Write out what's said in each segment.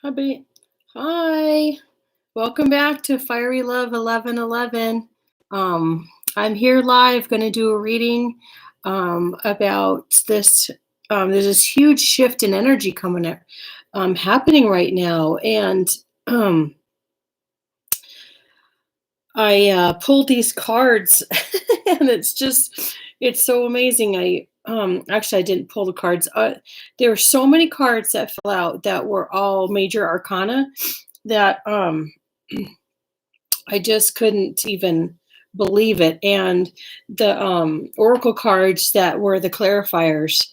Hubby. Hi. Welcome back to Fiery Love 1111. I'm here live, going to do a reading about this. There's this huge shift in energy coming up, happening right now. And um, I pulled these cards and it's so amazing. I didn't pull the cards. There were so many cards that fell out that were all major arcana that I just couldn't even believe it. And the oracle cards that were the clarifiers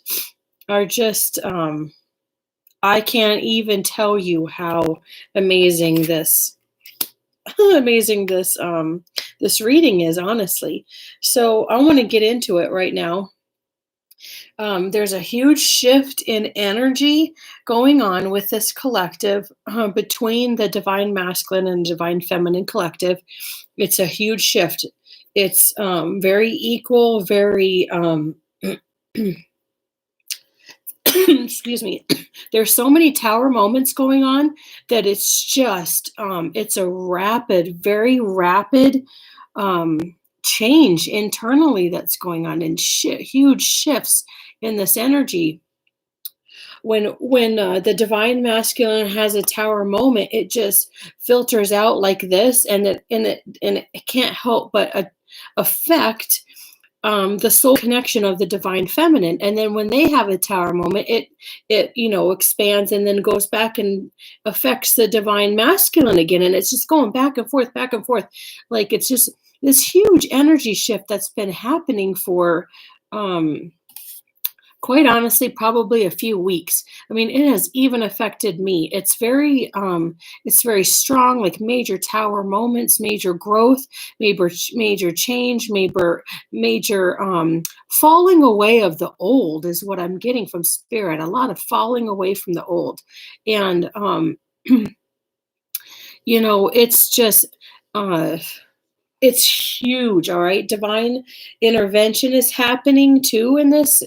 are just I can't even tell you how amazing this amazing this reading is, honestly. So I want to get into it right now. There's a huge shift in energy going on with this collective between the divine masculine and divine feminine collective. It's a huge shift. It's very equal, very excuse me. There's so many tower moments going on that it's just it's a rapid, very rapid change internally that's going on, and huge shifts in this energy. When the divine masculine has a tower moment, it just filters out like this, and it can't help but affect the soul connection of the divine feminine. And then when they have a tower moment, it expands and then goes back and affects the divine masculine again, and it's just going back and forth, back and forth. Like, it's just this huge energy shift that's been happening for quite honestly, probably a few weeks. I mean, it has even affected me. It's very strong, like major tower moments, major growth, major change, major falling away of the old is what I'm getting from spirit. A lot of falling away from the old. And it's just it's huge. All right, divine intervention is happening too in this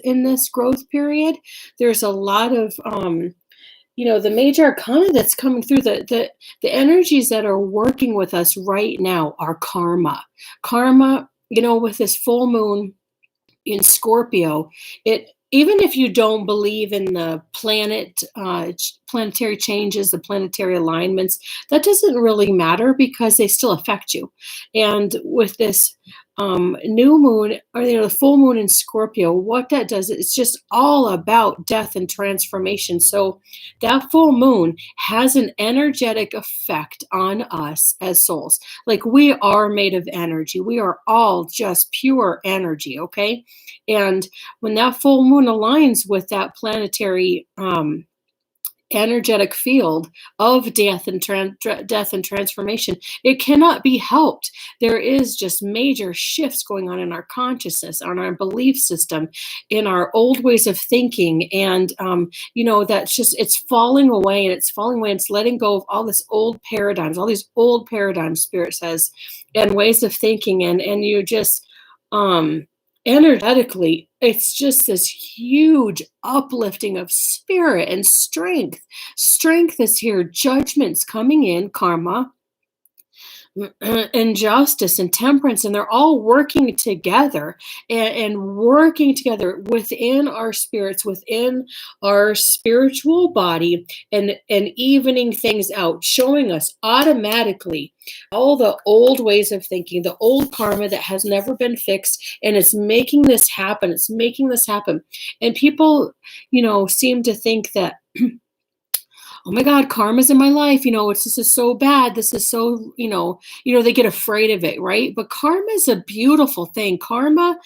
growth period. There's a lot of the major arcana that's coming through. The energies that are working with us right now are karma. With this full moon in Scorpio, it, even if you don't believe in the planetary changes, the planetary alignments, that doesn't really matter because they still affect you. And with this new moon, or the full moon in Scorpio, what that does, it's just all about death and transformation. So that full moon has an energetic effect on us as souls. Like, we are made of energy. We are all just pure energy, okay? And when that full moon aligns with that planetary energetic field of death and transformation, it cannot be helped. There is just major shifts going on in our consciousness, on our belief system, in our old ways of thinking. And that's just, it's falling away, and it's letting go of all these old paradigms, Spirit says, and ways of thinking. And you just energetically, it's just this huge uplifting of spirit and strength. Strength is here. Judgment's coming in, karma, and justice and temperance, and they're all working together, and working together within our spirits, within our spiritual body, and evening things out, showing us automatically all the old ways of thinking, the old karma that has never been fixed, and it's making this happen. And people seem to think that oh my God, karma's in my life. This is so bad. This is so, they get afraid of it, right? But karma is a beautiful thing. Karma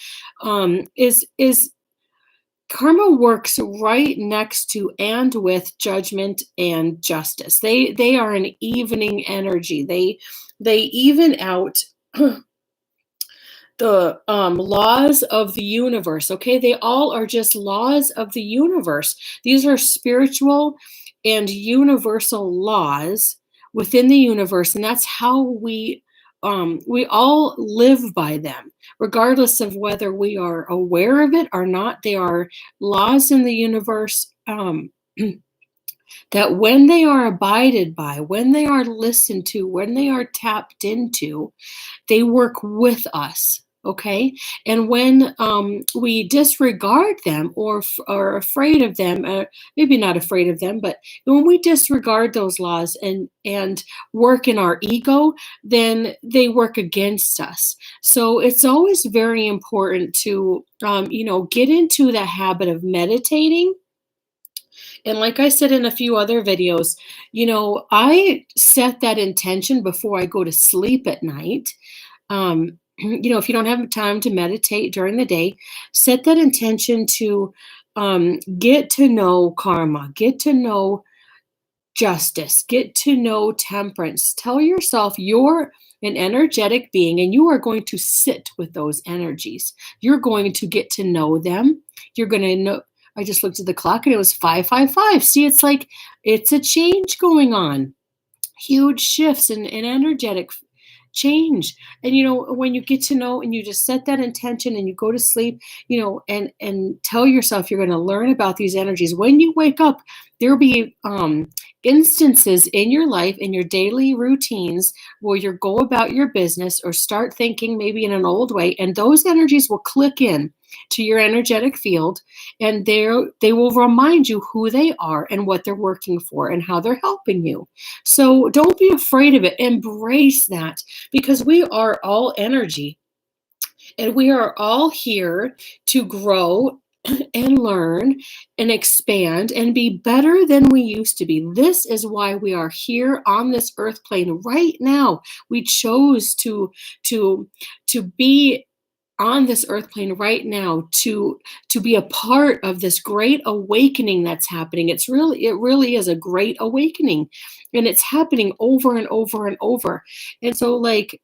karma works right next to and with judgment and justice. They are an evening energy. They even out the laws of the universe. Okay, they all are just laws of the universe. These are spiritual and universal laws within the universe, and that's how we all live by them, regardless of whether we are aware of it or not. They are laws in the universe. that when they are abided by, when they are listened to, when they are tapped into, they work with us. Okay. And when we disregard them or are afraid of them, maybe not afraid of them, but when we disregard those laws and work in our ego, then they work against us. So it's always very important to get into the habit of meditating. And like I said in a few other videos, I set that intention before I go to sleep at night. If you don't have time to meditate during the day, set that intention to get to know karma, get to know justice, get to know temperance. Tell yourself you're an energetic being and you are going to sit with those energies. You're going to get to know them. You're going to know. I just looked at the clock and it was 5:55. See, it's like it's a change going on, huge shifts in energetic change. And when you get to know and you just set that intention and you go to sleep, and tell yourself you're going to learn about these energies. When you wake up, there'll be instances in your life, in your daily routines, where you go about your business or start thinking maybe in an old way, and those energies will click in to your energetic field, and they will remind you who they are and what they're working for and how they're helping you. So don't be afraid of it. Embrace that, because we are all energy and we are all here to grow and learn and expand and be better than we used to be. This is why we are here on this earth plane right now. We chose to be on this earth plane right now to be a part of this great awakening that's happening. It really is a great awakening, and it's happening over and over and over. And so, like,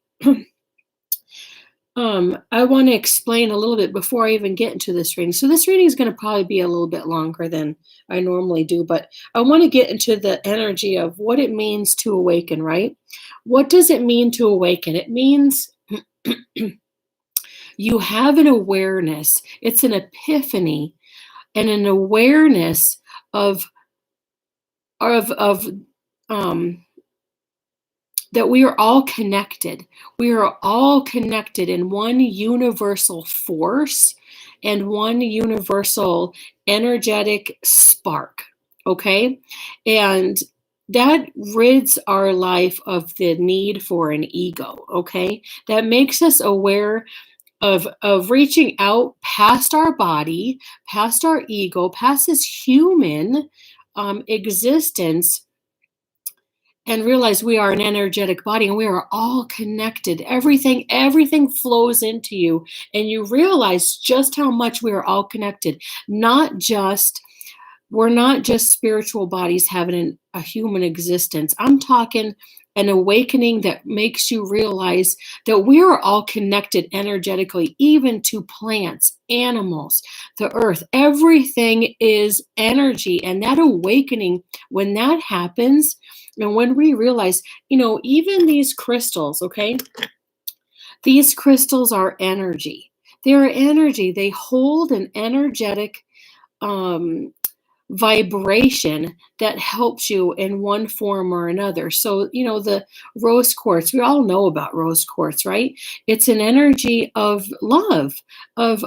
I want to explain a little bit before I even get into this reading. So this reading is going to probably be a little bit longer than I normally do, but I want to get into the energy of what it means to awaken, right? What does it mean to awaken? It means you have an awareness. It's an epiphany and an awareness of that we are all connected. We are all connected in one universal force and one universal energetic spark. Okay? And that rids our life of the need for an ego. Okay? That makes us aware of reaching out past our body, past our ego, past this human existence, and realize we are an energetic body and we are all connected. Everything flows into you, and you realize just how much we are all connected. We're not just spiritual bodies having a human existence. I'm talking an awakening that makes you realize that we are all connected energetically, even to plants, animals, the earth. Everything is energy. And that awakening, when that happens, and when we realize, even these crystals, okay, these crystals are energy. They're energy. They hold an energetic vibration that helps you in one form or another. So, the rose quartz, we all know about rose quartz, right? It's an energy of love, of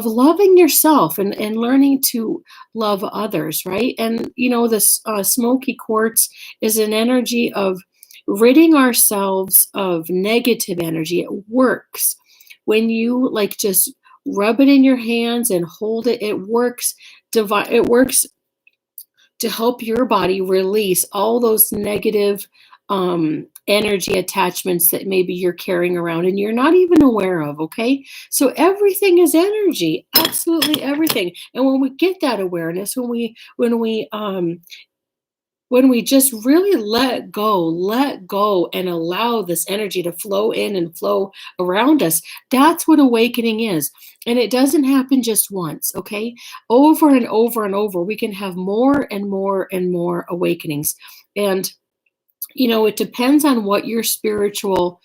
loving yourself and learning to love others, right? And this smoky quartz is an energy of ridding ourselves of negative energy. It works when you just rub it in your hands and hold it. It works to help your body release all those negative energy attachments that maybe you're carrying around and you're not even aware of. Okay, so everything is energy, absolutely everything. And when we get that awareness, when we just really let go and allow this energy to flow in and flow around us, that's what awakening is. And it doesn't happen just once, okay? Over and over and over, we can have more and more and more awakenings. And, it depends on what your soul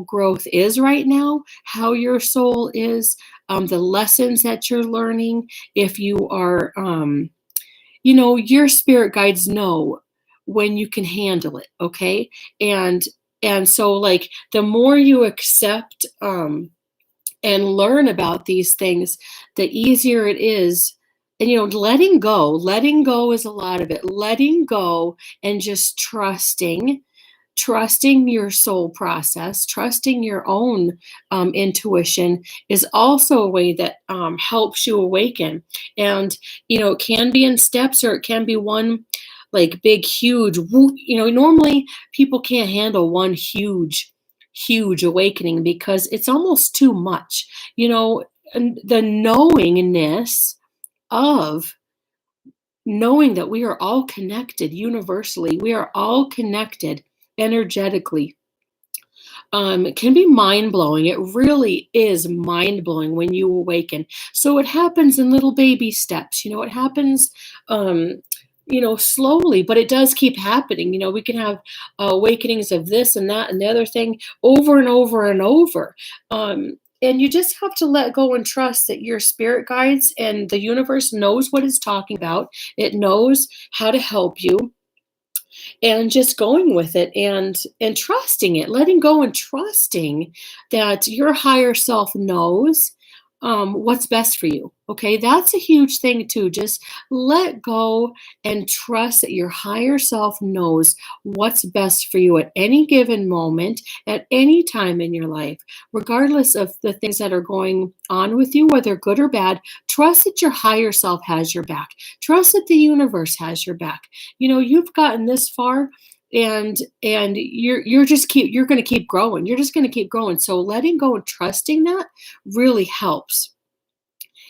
growth is right now, how your soul is, the lessons that you're learning, if you are, your spirit guides know when you can handle it, okay? And and so like the more you accept and learn about these things, the easier it is. And letting go is a lot of it. Letting go and just trusting your soul process, trusting your own intuition is also a way that helps you awaken. And, it can be in steps or it can be one like big, huge, normally people can't handle one huge awakening because it's almost too much, and the knowingness of knowing that we are all connected universally, we are all connected energetically, it can be mind blowing. It really is mind blowing when you awaken. So it happens in little baby steps. It happens, slowly, but it does keep happening. We can have awakenings of this and that and the other thing over and over and over. And you just have to let go and trust that your spirit guides and the universe knows what it's talking about. It knows how to help you, and just going with it and trusting it, letting go and trusting that your higher self knows what's best for you. Okay, that's a huge thing too. Just let go and trust that your higher self knows what's best for you at any given moment, at any time in your life, regardless of the things that are going on with you, whether good or bad. Trust that your higher self has your back. Trust that the universe has your back. You've gotten this far, and you're going to keep growing. You're just going to keep growing. So letting go and trusting that really helps.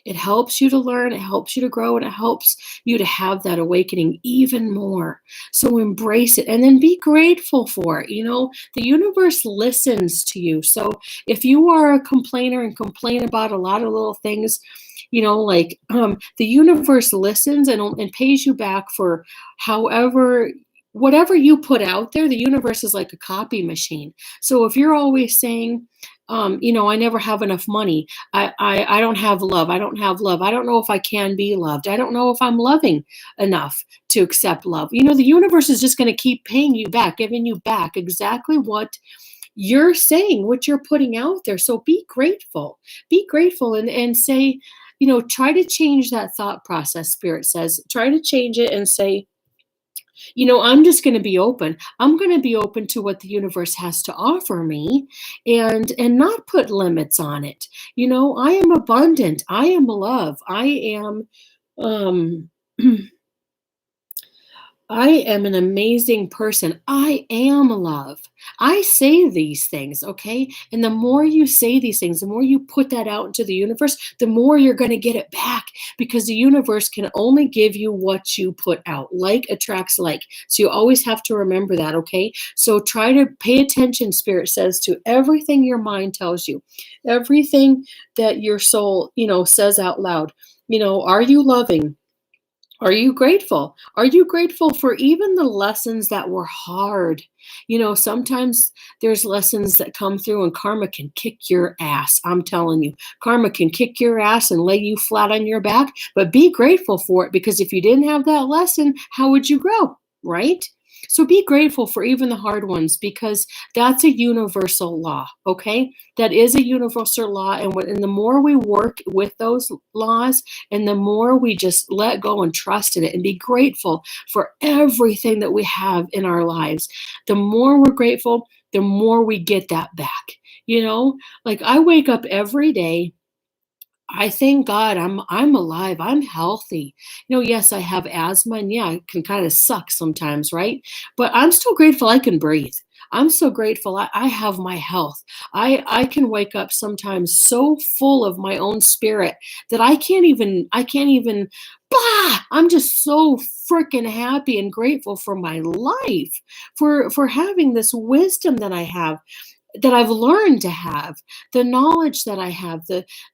It helps you to learn, it helps you to grow, and it helps you to have that awakening even more. So embrace it and then be grateful for it. The universe listens to you. So if you are a complainer and complain about a lot of little things, like the universe listens and pays you back for however whatever you put out there. The universe is like a copy machine. So if you're always saying, I never have enough money. I don't have love. I don't have love. I don't know if I can be loved. I don't know if I'm loving enough to accept love. The universe is just going to keep paying you back, giving you back exactly what you're saying, what you're putting out there. So be grateful. Be grateful and say, try to change that thought process, Spirit says. Try to change it and say, I'm just going to be open. I'm going to be open to what the universe has to offer me and not put limits on it. I am abundant. I am love. Um I am an amazing person. I am love. I say these things, okay? And the more you say these things, the more you put that out into the universe, the more you're going to get it back, because the universe can only give you what you put out. Like attracts like. So you always have to remember that, okay? So try to pay attention, Spirit says, to everything your mind tells you, everything that your soul, says out loud. Are you loving? Are you grateful? Are you grateful for even the lessons that were hard? Sometimes there's lessons that come through and karma can kick your ass. I'm telling you, karma can kick your ass and lay you flat on your back, but be grateful for it, because if you didn't have that lesson, how would you grow? Right? So be grateful for even the hard ones, because that's a universal law, okay? That is a universal law. And the more we work with those laws, and the more we just let go and trust in it and be grateful for everything that we have in our lives, the more we're grateful, the more we get that back. Like I wake up every day, I thank God I'm alive. I'm healthy. Yes, I have asthma, and yeah, it can kind of suck sometimes, right? But I'm still grateful I can breathe. I'm so grateful I have my health. I can wake up sometimes so full of my own spirit that I can't even blah. I'm just so freaking happy and grateful for my life, for having this wisdom that I have, that I've learned to have, the knowledge that I have,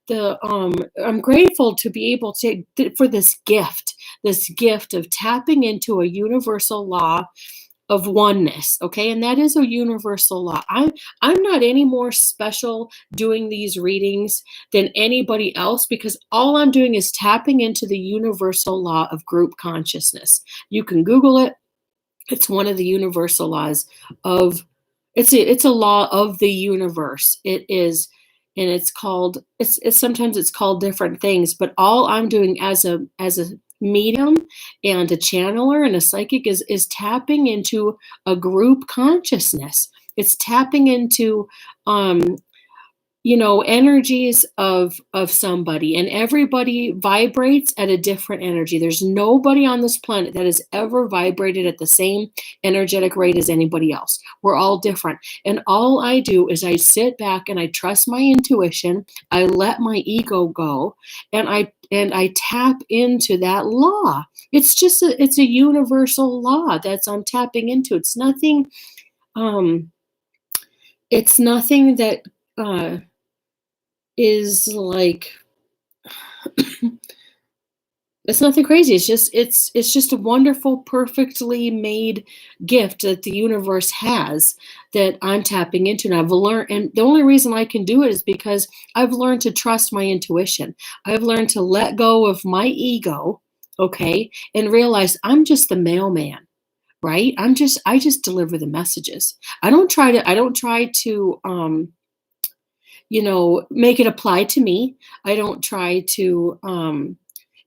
I'm grateful to be able for this gift of tapping into a universal law of oneness, okay? And that is a universal law. I'm not any more special doing these readings than anybody else because all I'm doing is tapping into the universal law of group consciousness. You can Google it. It's one of the universal laws of it's a law of the universe. It is, and it's called it's sometimes it's called different things, but all I'm doing as a medium and a channeler and a psychic is tapping into a group consciousness. It's tapping into um energies of somebody, and everybody vibrates at a different energy. There's nobody on this planet that has ever vibrated at the same energetic rate as anybody else. We're all different, and all I do is I sit back and I trust my intuition. I let my ego go, and I tap into that law. It's a universal law that's I'm tapping into. Um it's nothing that is like it's nothing crazy. It's just a wonderful, perfectly made gift that the universe has that I'm tapping into. And I've learned, and the only reason I can do it is because I've learned to trust my intuition. I've learned to let go of my ego, okay, and realize I'm just the mailman, right? I just deliver the messages. I don't try to make it apply to me. I don't try to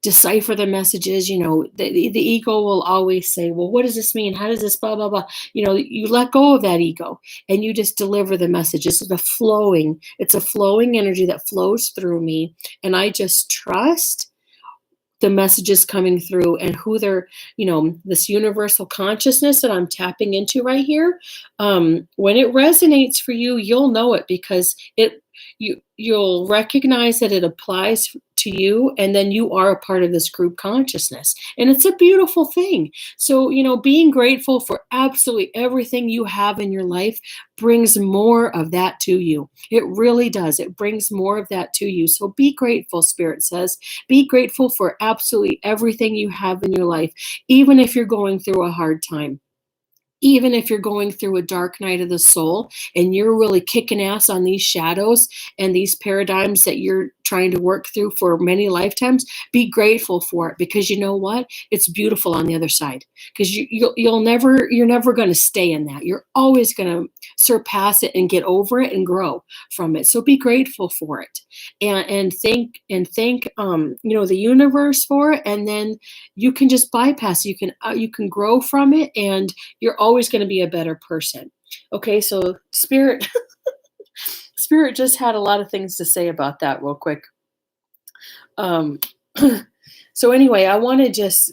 decipher the messages. The ego will always say, well, what does this mean? How does this blah, blah, blah? You let go of that ego and you just deliver the messages. It's a flowing energy that flows through me. And I just trust the messages coming through and who they're, this universal consciousness that I'm tapping into right here. When it resonates for you, you'll know it because you'll recognize that it applies to you, and then you are a part of this group consciousness, and it's a beautiful thing. So being grateful for absolutely everything you have in your life brings more of that to you. It really does. It brings more of that to you. So be grateful, Spirit says. Be grateful for absolutely everything you have in your life, even if you're going through a hard time. Even if you're going through a dark night of the soul and you're really kicking ass on these shadows and these paradigms that you're trying to work through for many lifetimes, be grateful for it, because you know what? It's beautiful on the other side, because you're never going to stay in that. You're always going to surpass it and get over it and grow from it. So be grateful for it, and thank the universe for it, and then you can just bypass it. You can grow from it, and you're always going to be a better person. Okay, so Spirit just had a lot of things to say about that real quick. Um, so anyway, I want to just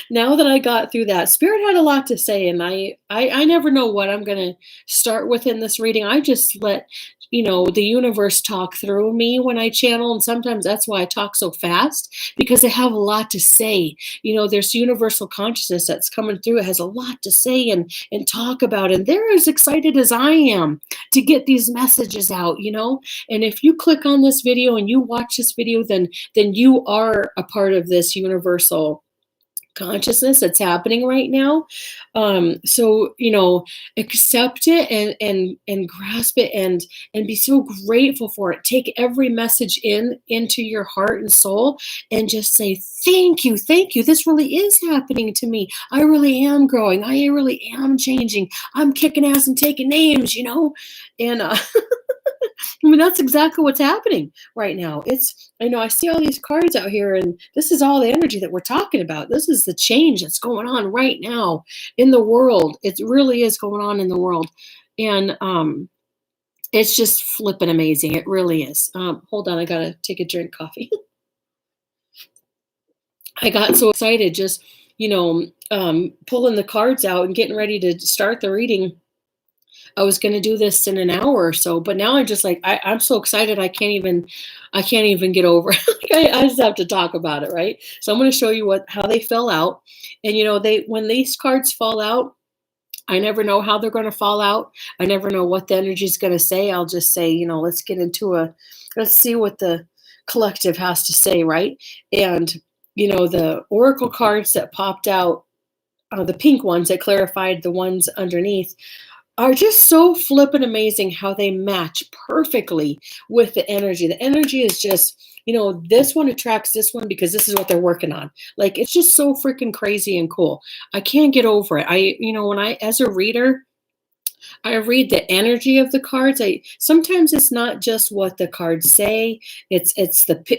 now that I got through that, Spirit had a lot to say, and I never know what I'm going to start with in this reading. I just let the universe talk through me when I channel, and sometimes that's why I talk so fast, because I have a lot to say. There's universal consciousness that's coming through. It has a lot to say and talk about, and they're as excited as I am to get these messages out. And if you click on this video and you watch this video, then you are a part of this universal consciousness that's happening right now. So accept it and grasp it and be so grateful for it. Take every message into your heart and soul and just say thank you. This really is happening to me. I really am growing. I really am changing. I'm kicking ass and taking names, and that's exactly what's happening right now. I see all these cards out here, and this is all the energy that we're talking about. This is the change that's going on right now in the world. It really is going on in the world. And it's just flipping amazing. It really is. Hold on, I gotta take a drink of coffee. I got so excited just, pulling the cards out and getting ready to start the reading. I was going to do this in an hour or so, but now I'm just like, I'm so excited. I can't even get over it. I just have to talk about it. Right. So I'm going to show you how they fell out. And, when these cards fall out, I never know how they're going to fall out. I never know what the energy is going to say. I'll just say, let's see what the collective has to say. Right. And, the oracle cards that popped out, the pink ones that clarified the ones underneath are just so flippin' amazing how they match perfectly with the energy. The energy is just, this one attracts this one because this is what they're working on. Like, it's just so freaking crazy and cool. I can't get over it. When as a reader, I read the energy of the cards. I sometimes it's not just what the cards say. It's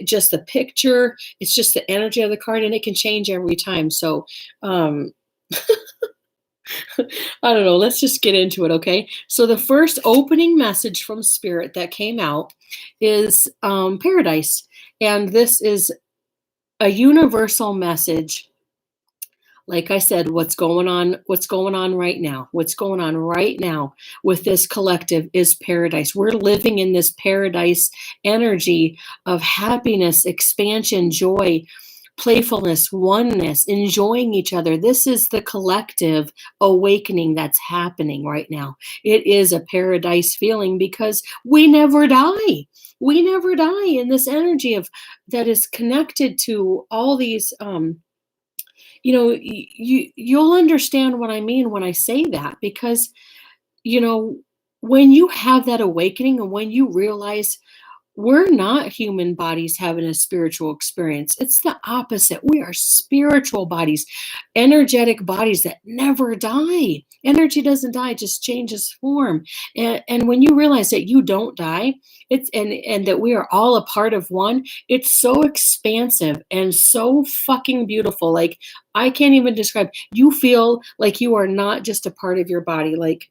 just the picture. It's just the energy of the card, and it can change every time. So, um, I don't know. Let's just get into it, okay? So the first opening message from Spirit that came out is Paradise, and this is a universal message. Like I said, what's going on right now, what's going on right now with this collective is paradise. We're living in this paradise energy of happiness, expansion, joy, playfulness, oneness, enjoying each other. This is the collective awakening that's happening right now. It is a paradise feeling because we never die. We never die in this energy of that is connected to all these you'll understand what I mean when I say that, because you know when you have that awakening and when you realize we're not human bodies having a spiritual experience. It's the opposite. We are spiritual bodies, energetic bodies that never die. Energy doesn't die, it just changes form. And when you realize that you don't die, and that we are all a part of one, it's so expansive and so fucking beautiful. Like, I can't even describe. You feel like you are not just a part of your body. Like,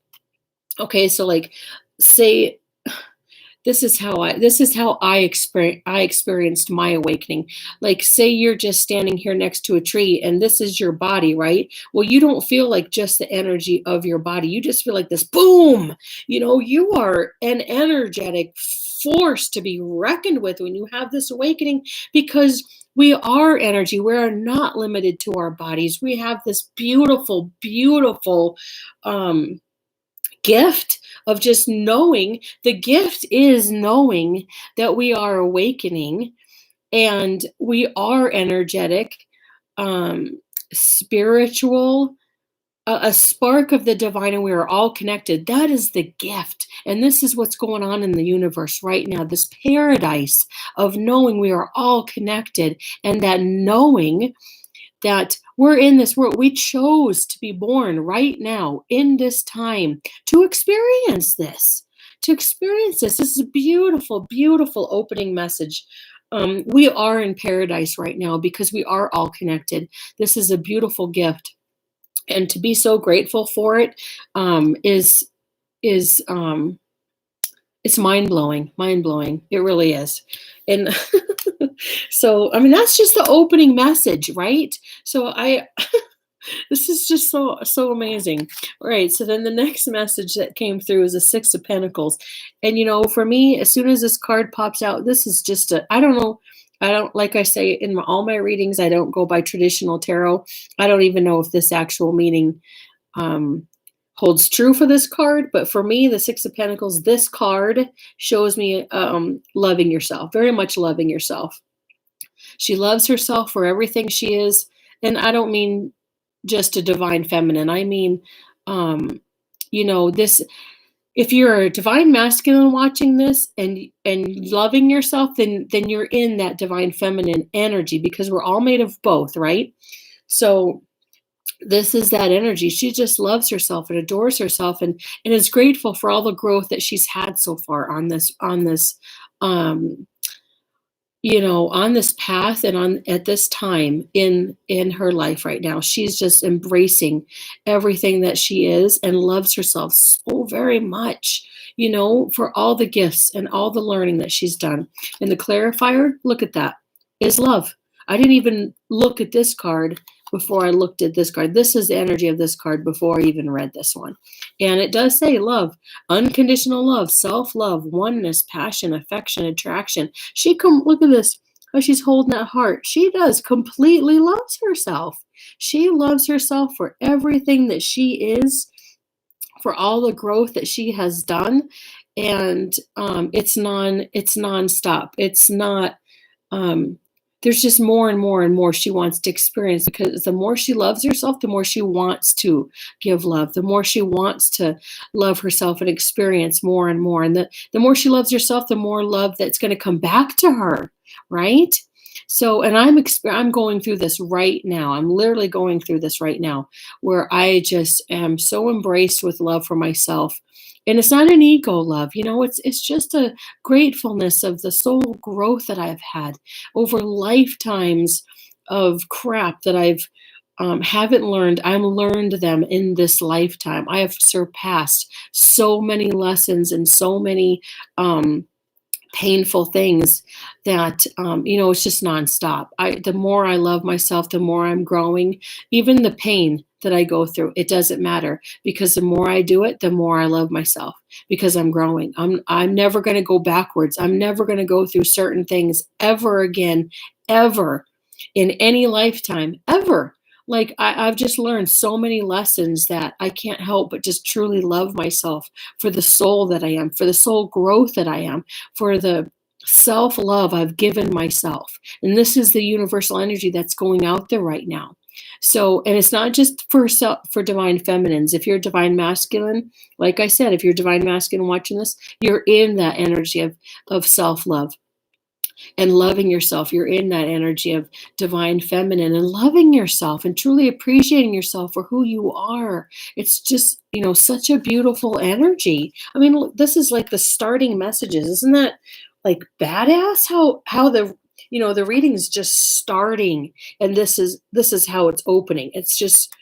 okay, so like, say this is how I experienced my awakening. Like, say you're just standing here next to a tree and this is your body, right? Well, you don't feel like just the energy of your body. You just feel like this boom. You are an energetic force to be reckoned with when you have this awakening, because we are energy. We are not limited to our bodies. We have this beautiful, beautiful gift of just knowing. The gift is knowing that we are awakening and we are energetic, spiritual, a spark of the divine, and we are all connected. That is the gift. And this is what's going on in the universe right now, this paradise of knowing we are all connected, and that knowing that we're in this world. We chose to be born right now in this time to experience this. This is a beautiful, beautiful opening message. We are in paradise right now because we are all connected. This is a beautiful gift, and to be so grateful for it is it's mind blowing, mind blowing. It really is. And so, I mean, that's just the opening message, right? So this is just so amazing. All right. So then the next message that came through is a Six of Pentacles. And, for me, as soon as this card pops out, this is just I don't know. I don't, like I say in all my readings, I don't go by traditional tarot. I don't even know if this actual meaning, holds true for this card, but for me, the Six of Pentacles, this card shows me loving yourself, very much loving yourself. She loves herself for everything she is, and I don't mean just a divine feminine. I mean, this. If you're a divine masculine watching this and loving yourself, then you're in that divine feminine energy, because we're all made of both, right? So this is that energy. She just loves herself and adores herself, and is grateful for all the growth that she's had so far on this um on this path, and on at this time in her life right now. She's just embracing everything that she is and loves herself so very much, for all the gifts and all the learning that she's done. And the clarifier, look at that, is love. I didn't even look at this card before I looked at this card. This is the energy of this card before I even read this one. And it does say love, unconditional love, self-love, oneness, passion, affection, attraction. Look at this, how she's holding that heart. She does completely loves herself. She loves herself for everything that she is, for all the growth that she has done. And it's nonstop. It's not, there's just more and more and more she wants to experience, because the more she loves herself, the more she wants to give love, the more she wants to love herself and experience more and more. And the more she loves herself, the more love that's going to come back to her, right? So, and I'm going through this right now. I'm literally going through this right now, where I just am so embraced with love for myself. And it's not an ego love, it's just a gratefulness of the soul growth that I've had over lifetimes of crap that I've haven't learned. I'm learned them in this lifetime. I have surpassed so many lessons and so many painful things that it's just nonstop. The more I love myself, the more I'm growing. Even the pain that I go through, it doesn't matter, because the more I do it, the more I love myself, because I'm growing. I'm never going to go backwards. I'm never going to go through certain things ever again, ever, in any lifetime, ever. Like I've just learned so many lessons that I can't help but just truly love myself for the soul that I am, for the soul growth that I am, for the self love I've given myself. And this is the universal energy that's going out there right now. So, and it's not just for divine feminines. If you're divine masculine, like I said, if you're divine masculine watching this, you're in that energy of self love and loving yourself. You're in that energy of divine feminine and loving yourself and truly appreciating yourself for who you are. It's just, such a beautiful energy. I mean, this is like the starting messages. Isn't that like badass? How the reading is just starting, and this is how it's opening. It's just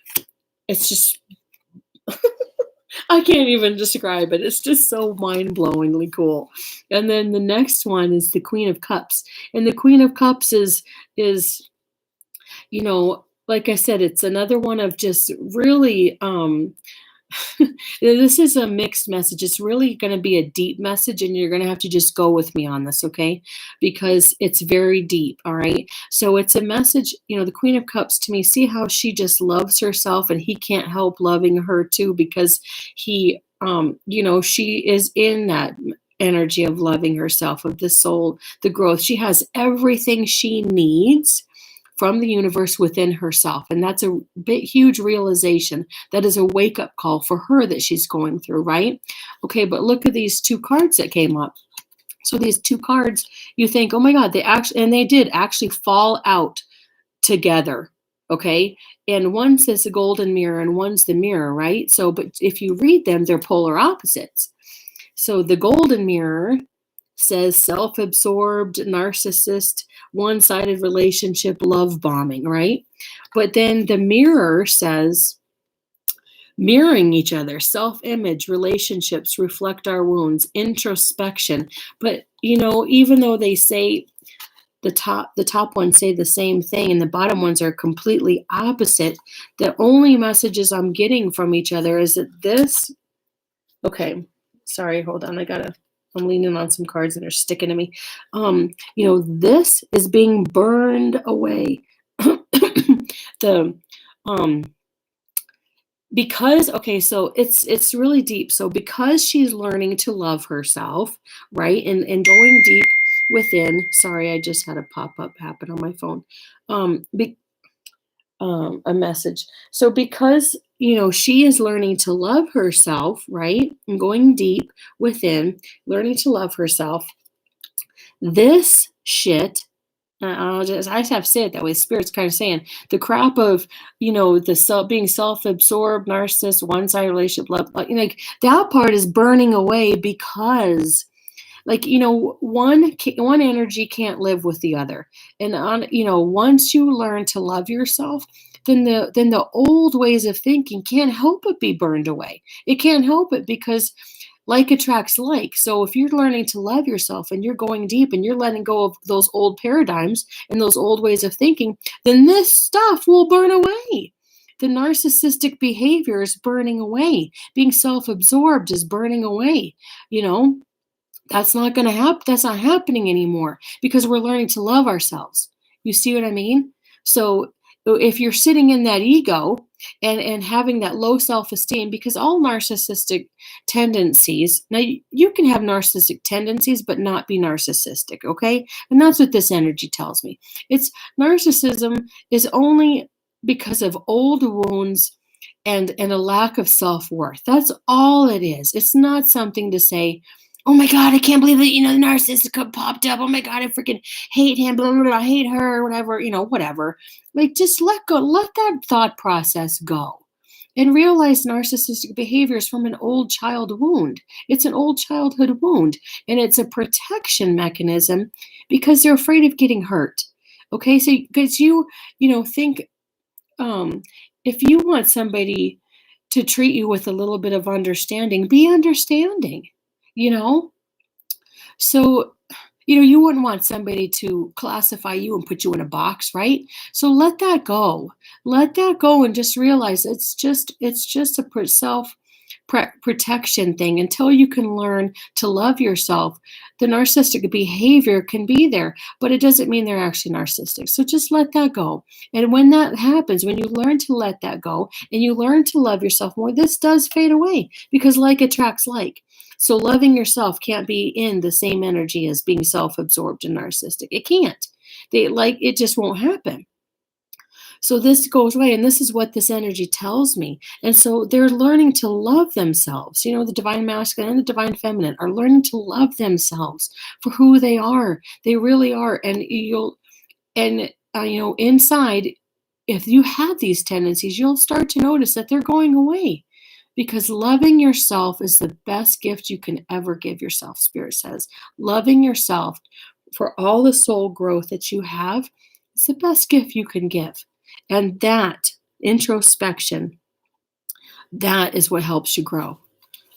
I can't even describe it. It's just so mind-blowingly cool. And then the next one is the Queen of Cups. And the Queen of Cups is like I said, it's another one of just really this is a mixed message. It's really going to be a deep message, and you're going to have to just go with me on this, okay? Because it's very deep, all right? So it's a message, the Queen of Cups, to me, see how she just loves herself, and he can't help loving her too, because he, she is in that energy of loving herself, of the soul, the growth. She has everything she needs from the universe within herself. And that's a huge realization. That is a wake-up call for her that she's going through, right? Okay, but look at these two cards that came up. So these two cards, you think, oh my God, they did actually fall out together, okay? And one says the golden mirror and one's the mirror, right? So, but if you read them, they're polar opposites. So the golden mirror says self-absorbed, narcissist, one-sided relationship, love bombing, right? But then the mirror says mirroring each other, self-image, relationships reflect our wounds, introspection. But even though they say the top ones say the same thing and the bottom ones are completely opposite, the only messages I'm getting from each other is that this, okay, sorry, hold on, I'm leaning on some cards and they're sticking to me. This is being burned away. So it's really deep. So because she's learning to love herself, right? And going deep within, sorry, I just had a pop-up happen on my phone. A message. So because she is learning to love herself, right? And going deep within, learning to love herself. This shit, I just have to say it that way. Spirit's kind of saying the crap of being self-absorbed, narcissist, one-sided relationship, love, like that part is burning away, because one energy can't live with the other. And once you learn to love yourself, then the old ways of thinking can't help but be burned away. It can't help it, because like attracts like. So if you're learning to love yourself and you're going deep and you're letting go of those old paradigms and those old ways of thinking, then this stuff will burn away. The narcissistic behavior is burning away. Being self-absorbed is burning away. That's not going to happen. That's not happening anymore, because we're learning to love ourselves. You see what I mean? So if you're sitting in that ego and having that low self-esteem, because all narcissistic tendencies, now you can have narcissistic tendencies but not be narcissistic, okay? And that's what this energy tells me. It's narcissism is only because of old wounds and a lack of self-worth. That's all it is. It's not something to say, oh my God, I can't believe that, the narcissist popped up. Oh my God, I freaking hate him, blah, blah, blah, I hate her, whatever, whatever. Like, just let go, let that thought process go. And realize narcissistic behavior is from an old child wound. It's an old childhood wound, and it's a protection mechanism because they're afraid of getting hurt. Okay, so because think, um, if you want somebody to treat you with a little bit of understanding, be understanding, you know? So, you wouldn't want somebody to classify you and put you in a box, right? So let that go. Let that go and just realize it's just a self protection thing until you can learn to love yourself. The narcissistic behavior can be there, but it doesn't mean they're actually narcissistic. So just let that go. And when that happens, when you learn to let that go and you learn to love yourself more, this does fade away because like attracts like. So loving yourself can't be in the same energy as being self-absorbed and narcissistic. It can't. It just won't happen. So this goes away, and this is what this energy tells me. And so they're learning to love themselves. The divine masculine and the divine feminine are learning to love themselves for who they are. They really are. And inside, if you have these tendencies, you'll start to notice that they're going away. Because loving yourself is the best gift you can ever give yourself, Spirit says. Loving yourself for all the soul growth that you have is the best gift you can give. And that introspection, that is what helps you grow.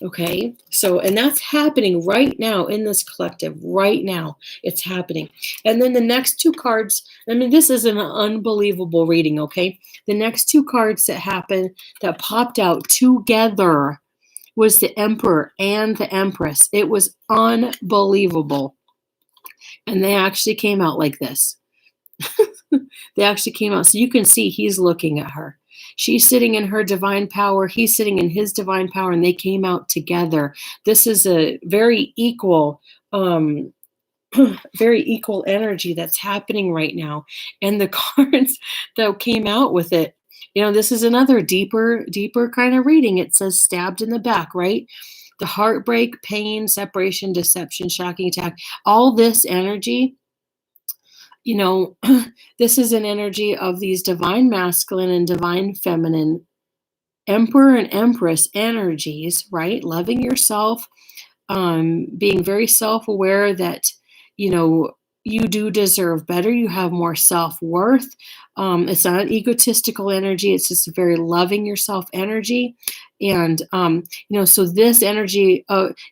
Okay? So, and that's happening right now in this collective. Right now, it's happening. And then the next two cards, this is an unbelievable reading, okay? The next two cards that popped out together was the Emperor and the Empress. It was unbelievable. And they actually came out like this. They actually came out. So you can see he's looking at her. She's sitting in her divine power. He's sitting in his divine power, and they came out together. This is a very equal, very equal energy that's happening right now. And the cards that came out with it, this is another deeper kind of reading. It says stabbed in the back, right? The heartbreak, pain, separation, deception, shocking attack, all this energy. This is an energy of these divine masculine and divine feminine, Emperor and Empress energies, right? Loving yourself, being very self-aware that, you do deserve better. You have more self-worth. It's not an egotistical energy. It's just a very loving yourself energy. And, so this energy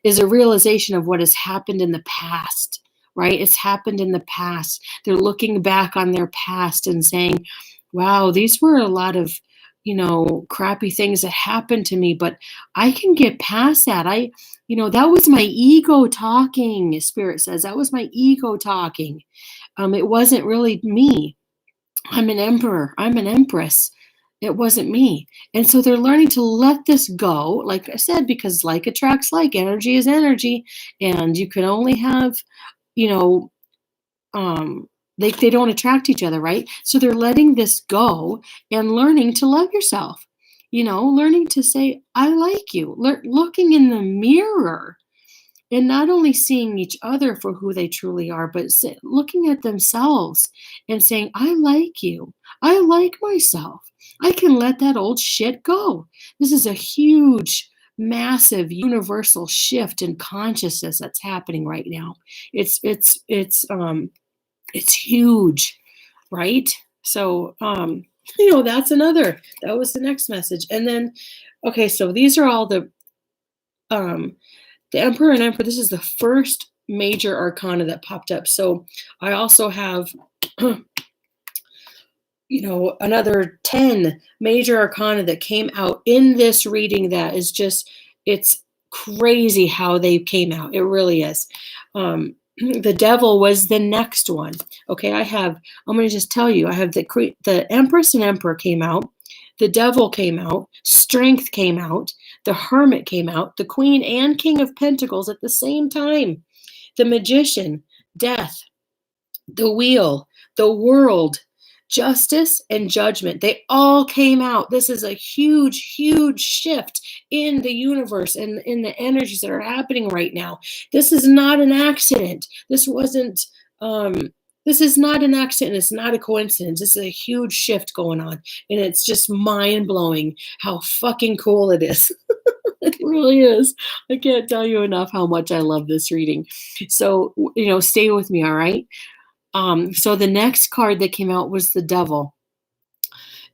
is a realization of what has happened in the past. Right? It's happened in the past. They're looking back on their past and saying, wow, these were a lot of, crappy things that happened to me, but I can get past that. That was my ego talking, Spirit says. That was my ego talking. It wasn't really me. I'm an emperor. I'm an empress. It wasn't me. And so they're learning to let this go, like I said, because like attracts like, energy is energy, and you can only have they don't attract each other, right? So they're letting this go and learning to love yourself, learning to say, I like you, looking in the mirror and not only seeing each other for who they truly are, but looking at themselves and saying, I like you. I like myself. I can let that old shit go. This is a huge, massive, universal shift in consciousness that's happening right now. It's huge, right? So, that was the next message. And then, okay, so these are all the Emperor and Emperor. This is the first major arcana that popped up. So I also have, another 10 major arcana that came out in this reading that is just, it's crazy how they came out. It really is. The Devil was the next one. Okay, I'm going to just tell you, I have the Empress and Emperor came out. The Devil came out, Strength came out, the Hermit came out, the Queen and King of Pentacles at the same time. The Magician, Death, the Wheel, the World, Justice, and Judgment. They all came out. This is a huge, huge shift in the universe and in the energies that are happening right now. This is not an accident. This is not an accident. It's not a coincidence. This is a huge shift going on. And it's just mind blowing how fucking cool it is. It really is. I can't tell you enough how much I love this reading. So, stay with me, all right? So the next card that came out was the Devil.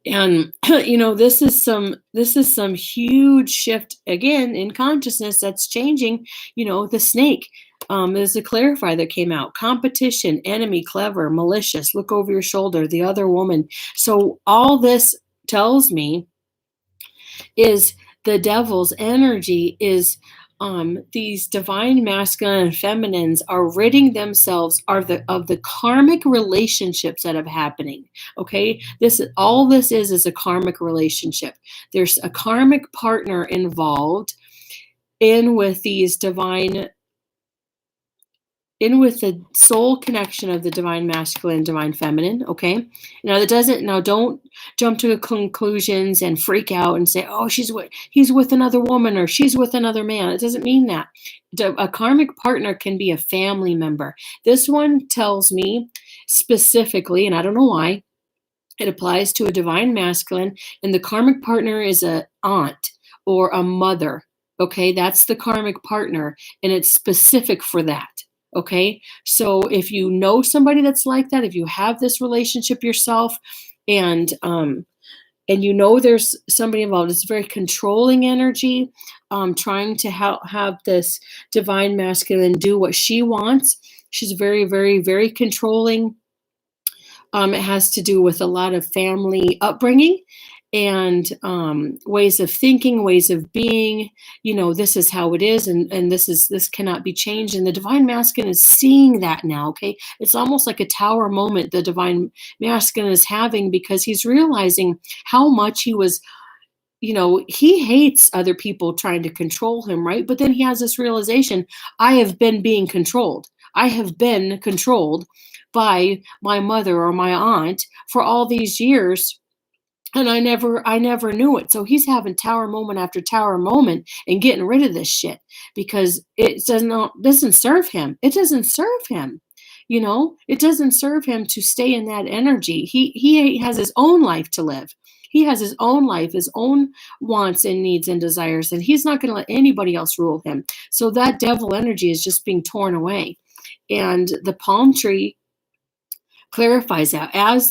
And this is some huge shift again in consciousness that's changing. The Snake. There's a clarifier that came out. Competition, enemy, clever, malicious, look over your shoulder, the other woman. So all this tells me is the Devil's energy is these divine masculine and feminines are ridding themselves of the karmic relationships that are happening. Okay, all this is a karmic relationship. There's a karmic partner involved with the soul connection of the divine masculine, divine feminine. Okay. Now don't jump to conclusions and freak out and say, oh, he's with another woman or she's with another man. It doesn't mean that. A karmic partner can be a family member. This one tells me specifically, and I don't know why, it applies to a divine masculine, and the karmic partner is a aunt or a mother. Okay. That's the karmic partner, and it's specific for that. Okay, so if you know somebody that's like that, if you have this relationship yourself, and there's somebody involved, it's very controlling energy, trying to have this divine masculine do what she wants. She's very, very, very controlling. It has to do with a lot of family upbringing and ways of thinking, ways of being. This is how it is, and this cannot be changed. And the divine masculine is seeing that now. Okay, it's almost like a tower moment the divine masculine is having, because he's realizing how much he was. He hates other people trying to control him, right? But then he has this realization: I have been being controlled. I have been controlled by my mother or my aunt for all these years. And I never knew it. So he's having tower moment after tower moment and getting rid of this shit because it doesn't serve him. It doesn't serve him. It doesn't serve him to stay in that energy. He has his own life to live. He has his own life, his own wants and needs and desires, and he's not going to let anybody else rule him. So that devil energy is just being torn away. And the palm tree clarifies that as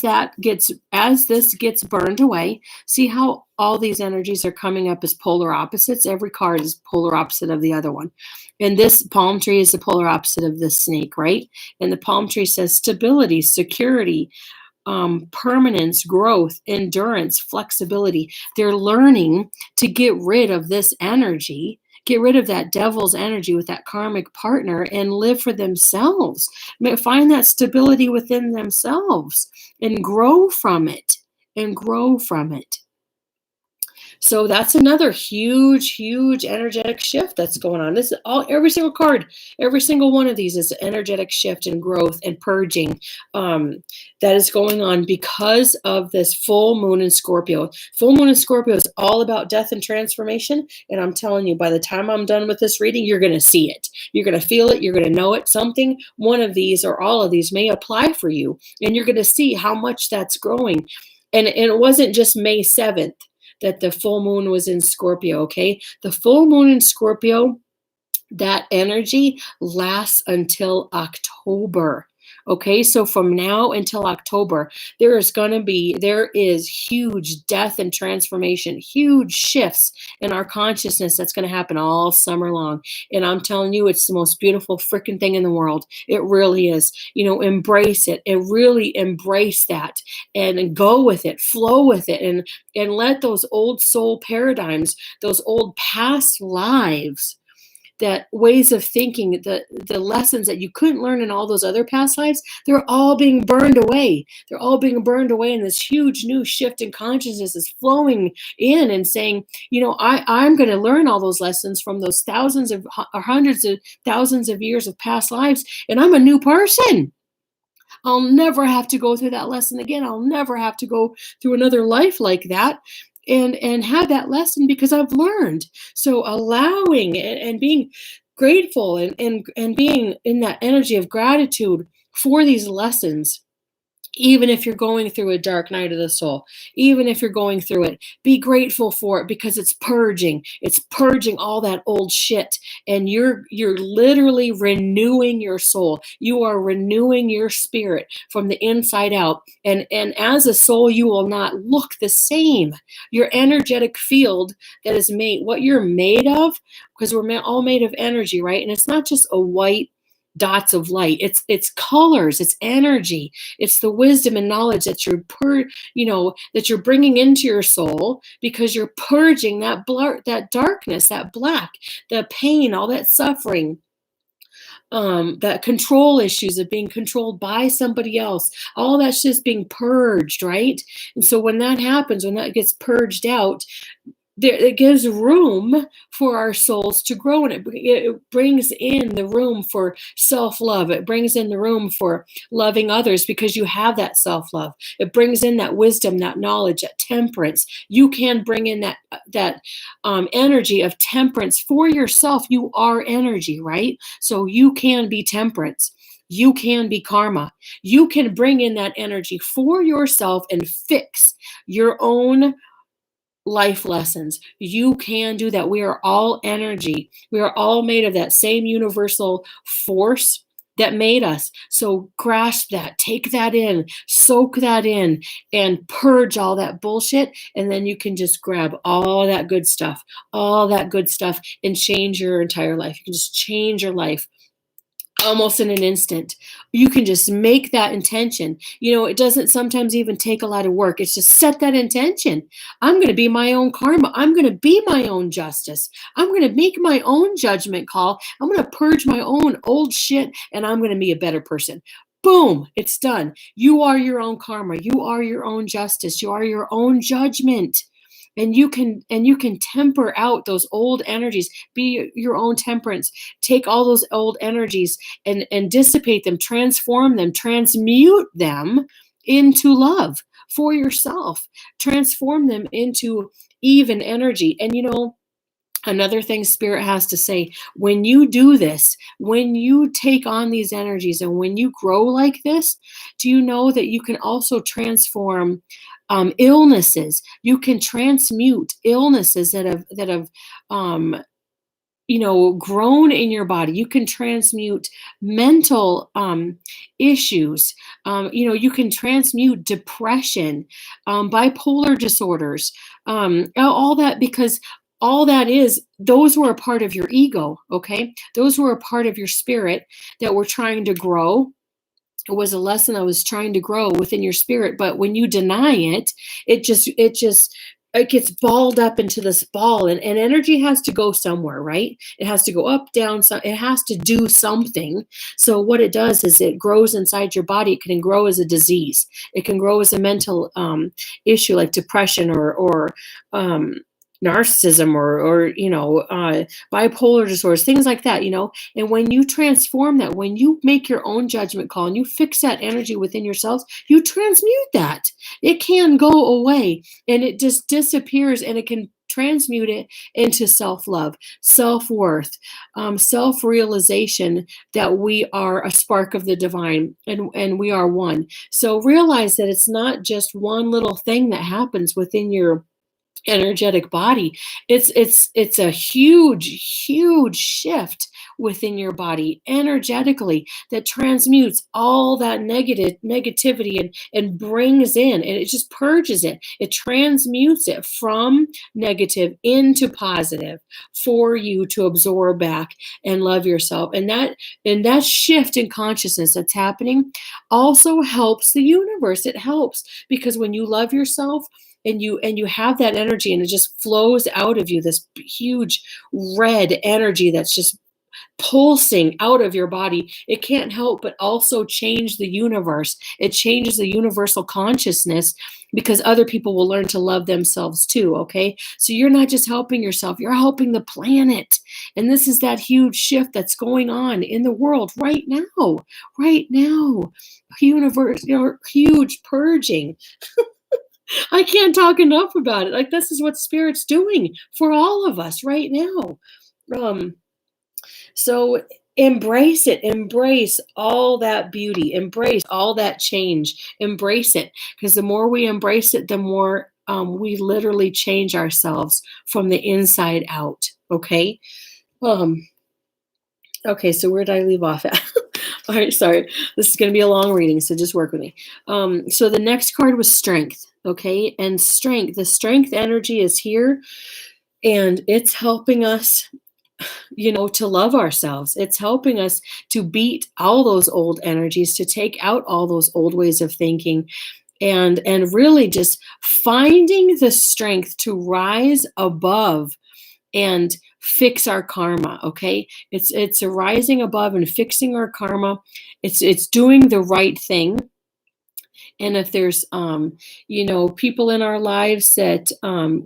this gets burned away. See how all these energies are coming up as polar opposites? Every card is polar opposite of the other one. And this palm tree is the polar opposite of this snake, right? And the palm tree says stability, security, permanence, growth, endurance, flexibility. They're learning to get rid of this energy, get rid of that devil's energy with that karmic partner, and live for themselves. Find that stability within themselves and grow from it. So that's another huge, huge energetic shift that's going on. This is every single card, every single one of these is an energetic shift and growth and purging that is going on because of this full moon in Scorpio. Full moon in Scorpio is all about death and transformation. And I'm telling you, by the time I'm done with this reading, you're going to see it. You're going to feel it. You're going to know it. One of these or all of these may apply for you. And you're going to see how much that's growing. And it wasn't just May 7th. That the full moon was in Scorpio, okay? The full moon in Scorpio, that energy lasts until October. Okay, so from now until October, there is huge death and transformation, huge shifts in our consciousness that's going to happen all summer long. And I'm telling you, it's the most beautiful freaking thing in the world. It really is. Embrace it and really embrace that and go with it, flow with it, and let those old soul paradigms, those old past lives, that ways of thinking, the lessons that you couldn't learn in all those other past lives, they're all being burned away. They're all being burned away, and this huge new shift in consciousness is flowing in and saying, I'm going to learn all those lessons from those thousands of or hundreds of thousands of years of past lives, and I'm a new person. I'll never have to go through that lesson again. I'll never have to go through another life like that and have that lesson because I've learned. So allowing and being grateful and being in that energy of gratitude for these lessons, even if you're going through a dark night of the soul, even if you're going through it, be grateful for it because it's purging. It's purging all that old shit. And you're literally renewing your soul. You are renewing your spirit from the inside out. And as a soul, you will not look the same. Your energetic field that is made, what you're made of, because we're all made of energy, right? And it's not just a white dots of light. It's colors, it's energy, it's the wisdom and knowledge that that you're bringing into your soul because you're purging that that darkness, that black, the pain, all that suffering, that control issues of being controlled by somebody else, all that's just being purged, right? And so when that happens, when that gets purged out, it gives room for our souls to grow, and it brings in the room for self-love. It brings in the room for loving others because you have that self-love. It brings in that wisdom, that knowledge, that temperance. You can bring in that energy of temperance for yourself. You are energy, right? So you can be temperance. You can be karma. You can bring in that energy for yourself and fix your own life lessons. You can do that. We are all energy. We are all made of that same universal force that made us. So grasp that, take that in, soak that in, and purge all that bullshit. And then you can just grab all that good stuff, and change your entire life. You can just change your life almost in an instant. You can just make that intention. It doesn't sometimes even take a lot of work. It's just set that intention. I'm going to be my own karma. I'm going to be my own justice. I'm going to make my own judgment call. I'm going to purge my own old shit, and I'm going to be a better person. Boom, it's done. You are your own karma. You are your own justice. You are your own judgment. And you can temper out those old energies, be your own temperance, take all those old energies and dissipate them, transform them, transmute them into love for yourself, transform them into even energy. And another thing Spirit has to say, when you do this, when you take on these energies and when you grow like this, do you know that you can also transform illnesses? You can transmute illnesses that have grown in your body. You can transmute mental issues. You can transmute depression, bipolar disorders, all that, because all that is, those were a part of your ego, okay? Those were a part of your spirit that were trying to grow. It was a lesson that was trying to grow within your spirit. But when you deny it, it gets balled up into this ball, and energy has to go somewhere, right? It has to go up, down, it has to do something. So what it does is it grows inside your body. It can grow as a disease. It can grow as a mental issue like depression or narcissism or bipolar disorders, things like that, and when you transform that, when you make your own judgment call and you fix that energy within yourselves, you transmute that. It can go away and it just disappears, and it can transmute it into self-love, self-worth, self-realization that we are a spark of the divine and we are one. So realize that it's not just one little thing that happens within your energetic body. It's a huge shift within your body energetically that transmutes all that negativity and brings in, and it just purges it. It transmutes it from negative into positive for you to absorb back and love yourself. And that shift in consciousness that's happening also helps the universe. It helps because when you love yourself, and you have that energy and it just flows out of you, this huge red energy that's just pulsing out of your body, it can't help but also change the universe. It changes the universal consciousness because other people will learn to love themselves too, okay? So you're not just helping yourself, you're helping the planet. And this is that huge shift that's going on in the world right now. Right now. Universe, huge purging. I can't talk enough about it. Like this is what spirit's doing for all of us right now. Um, so embrace it, embrace all that beauty, embrace all that change, embrace it. Because the more we embrace it, the more we literally change ourselves from the inside out. Okay. Um, okay, so where did I leave off at? All right, sorry. This is going to be a long reading, so just work with me. So the next card was strength. Okay, and strength. The strength energy is here, and it's helping us to love ourselves. It's helping us to beat all those old energies, to take out all those old ways of thinking, and really just finding the strength to rise above and fix our karma. Okay, it's a rising above and fixing our karma. It's doing the right thing. And if there's people in our lives that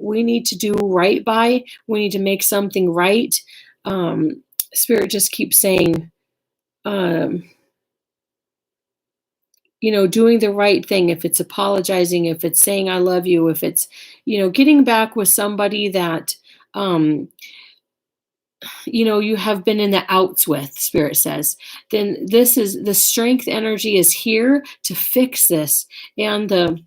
we need to do right by, we need to make something right. Spirit just keeps saying, um, doing the right thing. If it's apologizing, if it's saying I love you, if it's getting back with somebody that you have been in the outs with, spirit says, then this is the strength energy is here to fix this. And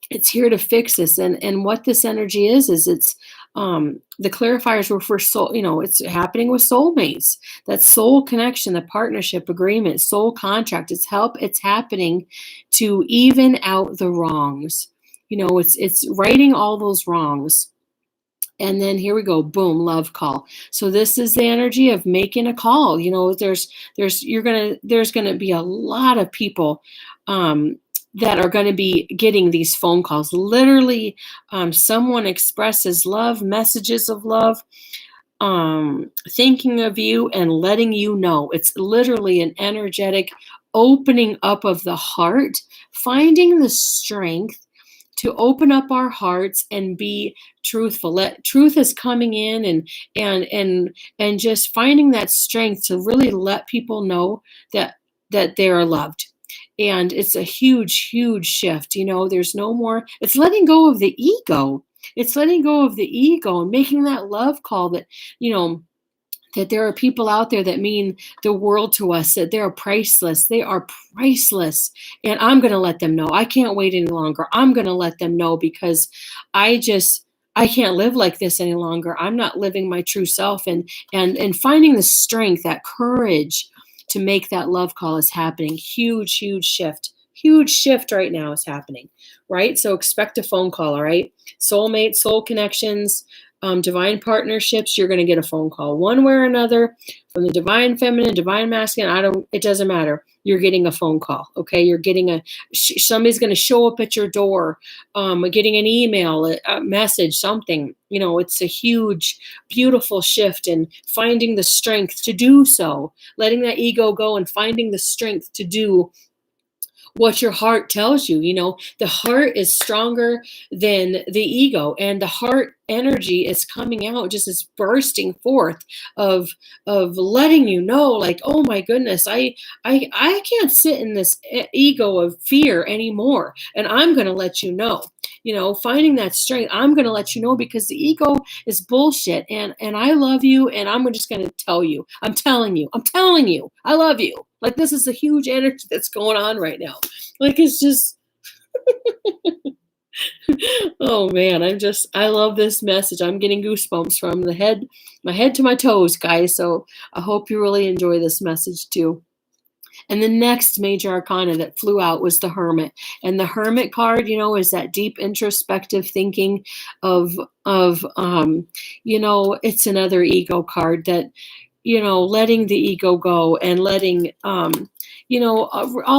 it's here to fix this. And what this energy is it's the clarifiers were for soul, it's happening with soulmates. That soul connection, the partnership agreement, soul contract, it's happening to even out the wrongs. It's righting all those wrongs. And then here we go, boom, love call. So this is the energy of making a call. There's gonna be a lot of people that are going to be getting these phone calls. Literally, someone expresses love, messages of love, thinking of you and letting you know. It's literally an energetic opening up of the heart, finding the strength to open up our hearts and be truthful. Truth is coming in and just finding that strength to really let people know that they are loved. And it's a huge, huge shift. There's no more, it's letting go of the ego. It's letting go of the ego and making that love call that, that there are people out there that mean the world to us, that they're priceless. They are priceless. And I'm going to let them know. I can't wait any longer. I'm going to let them know because I can't live like this any longer. I'm not living my true self, and finding the strength, that courage to make that love call is happening. Huge, huge shift. Huge shift right now is happening, right? So expect a phone call, all right? Soulmate, soul connections, divine partnerships, you're going to get a phone call one way or another from the divine feminine, divine masculine. It doesn't matter. You're getting a phone call. Okay. You're getting somebody's going to show up at your door, getting an email, a message, something, it's a huge, beautiful shift, and finding the strength to do so, letting that ego go and finding the strength to do what your heart tells you. The heart is stronger than the ego, and the heart energy is coming out, just is bursting forth of letting you know, like, oh my goodness, I can't sit in this ego of fear anymore, and I'm going to let you know. Finding that strength, I'm going to let you know, because the ego is bullshit, and I love you, and I'm just going to tell you, I'm telling you, I love you. Like, this is a huge energy that's going on right now. Like, it's just, oh man, I love this message. I'm getting goosebumps from my head to my toes, guys. So I hope you really enjoy this message too. And the next major arcana that flew out was the Hermit. And the Hermit card, is that deep introspective thinking of it's another ego card that, letting the ego go and letting, all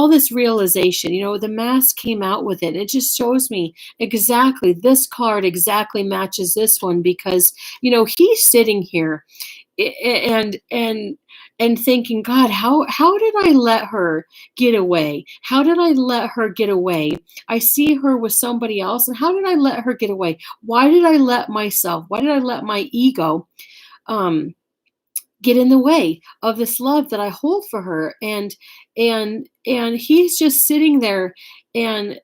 this realization. The mask came out with it. It just shows me exactly, this card exactly matches this one, because, he's sitting here and and thinking, God, how did I let her get away? How did I let her get away? I see her with somebody else, and how did I let her get away? Why did I let myself? Why did I let my ego um get in the way of this love that I hold for her? And he's just sitting there and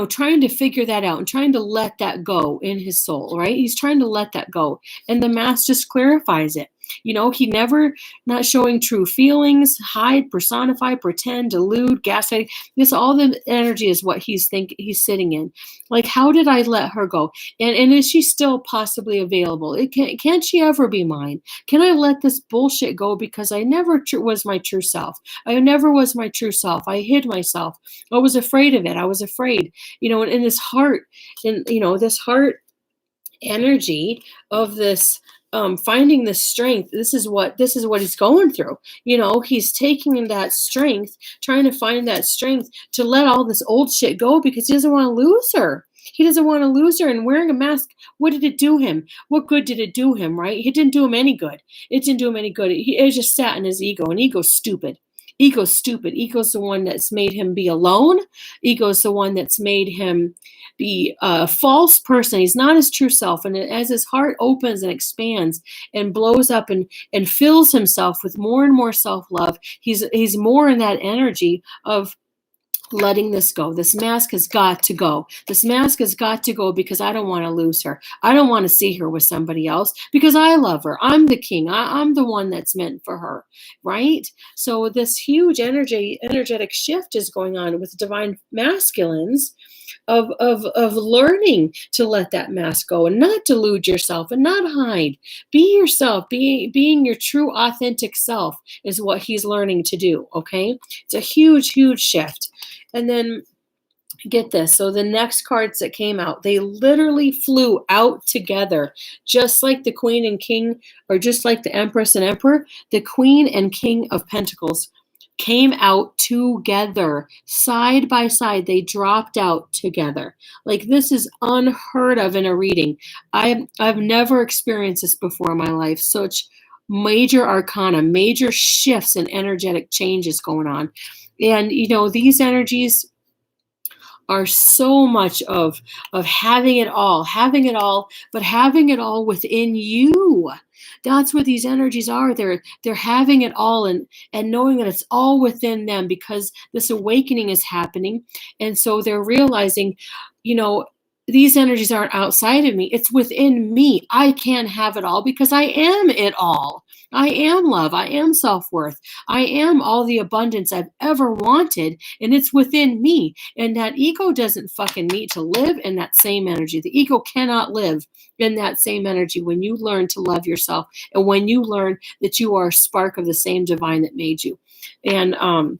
trying to figure that out and trying to let that go in his soul, right? He's trying to let that go. And the mask just clarifies it. He never not showing true feelings, hide, personify, pretend, delude, gaslight. This all the energy is what he's sitting in. Like, how did I let her go? And is she still possibly available? Can't she ever be mine? Can I let this bullshit go because I never was my true self? I never was my true self. I hid myself. I was afraid of it. I was afraid, and in this heart, this heart energy of this finding this strength. This is what he's going through. He's taking that strength, trying to find that strength to let all this old shit go because he doesn't want to lose her. He doesn't want to lose her. And wearing a mask, what did it do him? What good did it do him, right? It didn't do him any good. It didn't do him any good. It just sat in his ego, and ego's stupid. Ego's stupid. Ego's the one that's made him be alone. Ego's the one that's made him be a false person. He's not his true self. And as his heart opens and expands and blows up and fills himself with more and more self-love, he's more in that energy of letting this go. This mask has got to go. This mask has got to go because I don't want to lose her. I don't want to see her with somebody else because I love her. I'm the king. I'm the one that's meant for her, right? So this huge energetic shift is going on with divine masculines of learning to let that mask go and not delude yourself and not hide. Be yourself. Being your true authentic self is what he's learning to do. Okay, it's a huge shift. And then get this. So the next cards that came out, they literally flew out together, just like the Queen and King, or just like the Empress and Emperor. The Queen and King of Pentacles came out together, side by side. They dropped out together. Like, this is unheard of in a reading. I've never experienced this before in my life. Such major arcana, major shifts and energetic changes going on. And these energies are so much of having it all, but having it all within you. That's what these energies are. They're having it all and knowing that it's all within them because this awakening is happening. And so they're realizing, these energies aren't outside of me. It's within me. I can have it all because I am it all. I am love. I am self-worth. I am all the abundance I've ever wanted, and it's within me. And that ego doesn't fucking need to live in that same energy. The ego cannot live in that same energy when you learn to love yourself and when you learn that you are a spark of the same divine that made you. And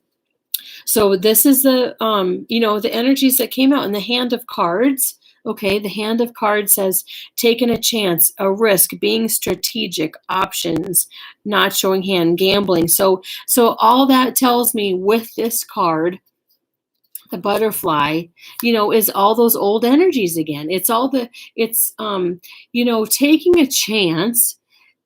so this is the the energies that came out in the Hand of Cards. Okay, the Hand of Cards says taking a chance, a risk, being strategic, options, not showing hand, gambling. So all that tells me with this card, the butterfly, is all those old energies again. It's taking a chance.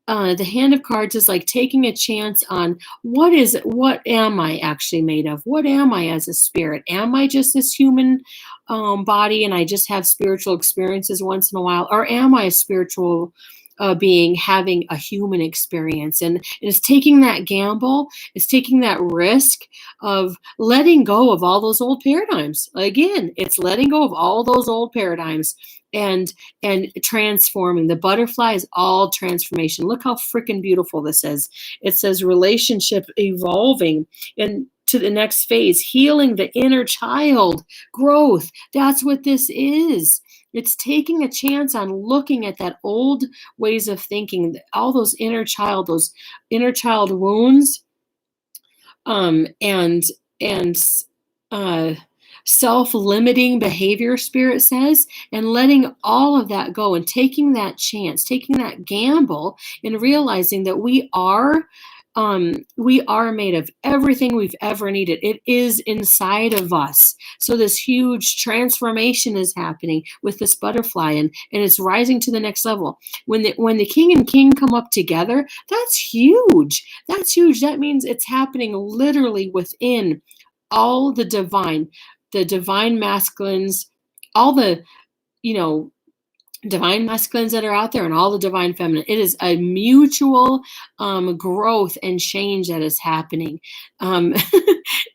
The Hand of Cards is like taking a chance on what am I actually made of? What am I as a spirit? Am I just this human body and I just have spiritual experiences once in a while? Or am I a spiritual being having a human experience? And it's taking that gamble, it's taking that risk of letting go of all those old paradigms. Again, it's letting go of all those old paradigms and transforming. The butterfly is all transformation. Look how freaking beautiful this is. It says relationship evolving and to the next phase, healing the inner child, growth. That's what this is. It's taking a chance on looking at that old ways of thinking, all those inner child wounds, and self-limiting behavior, Spirit says, and letting all of that go and taking that chance, taking that gamble, and realizing that we are We are made of everything we've ever needed. It is inside of us. So this huge transformation is happening with this butterfly, and it's rising to the next level. When the king and king come up together, that's huge. That's huge. That means it's happening literally within all the divine masculines, all the, you know, divine masculines that are out there and all the divine feminine. It is a mutual growth and change that is happening um,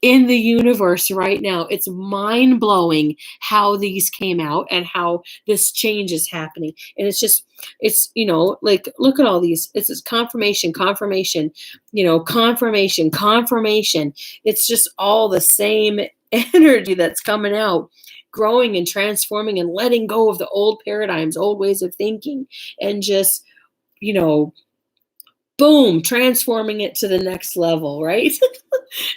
in the universe right now. It's mind blowing how these came out and how this change is happening. And like, look at all these. It's this confirmation, confirmation, confirmation, confirmation. It's just all the same energy that's coming out, growing and transforming and letting go of the old paradigms, old ways of thinking, and just, you know, boom, transforming it to the next level, right?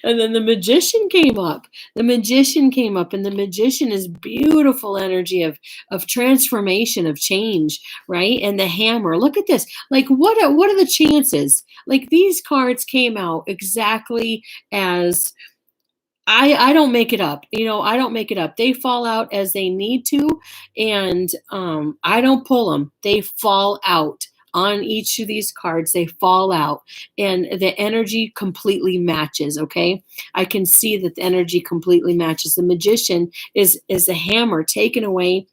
And then the magician came up. The magician came up, and the magician is beautiful energy of transformation, of change, right? And the hammer. Look at this. Like, what are the chances? Like, these cards came out exactly as I don't make it up. I don't make it up. They fall out as they need to, and I don't pull them. They fall out on each of these cards. They fall out, and the energy completely matches. Okay, I can see that the energy completely matches. The magician is the hammer taken away.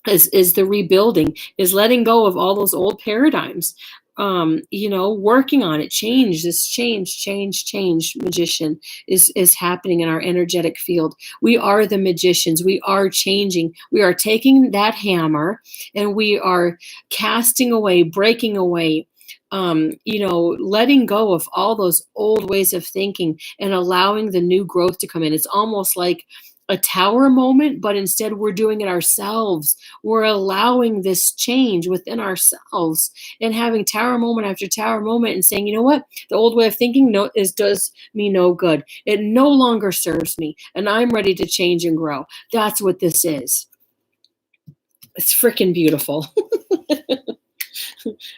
Is the rebuilding, is letting go of all those old paradigms, working on it. Change magician is happening in our energetic field. We are the magicians. We are changing. We are taking that hammer and we are casting away, breaking away, letting go of all those old ways of thinking and allowing the new growth to come in. It's almost like a tower moment, but instead we're doing it ourselves. We're allowing this change within ourselves and having tower moment after tower moment and saying, you know what? The old way of thinking does me no good. It no longer serves me, and I'm ready to change and grow. That's what this is. It's freaking beautiful.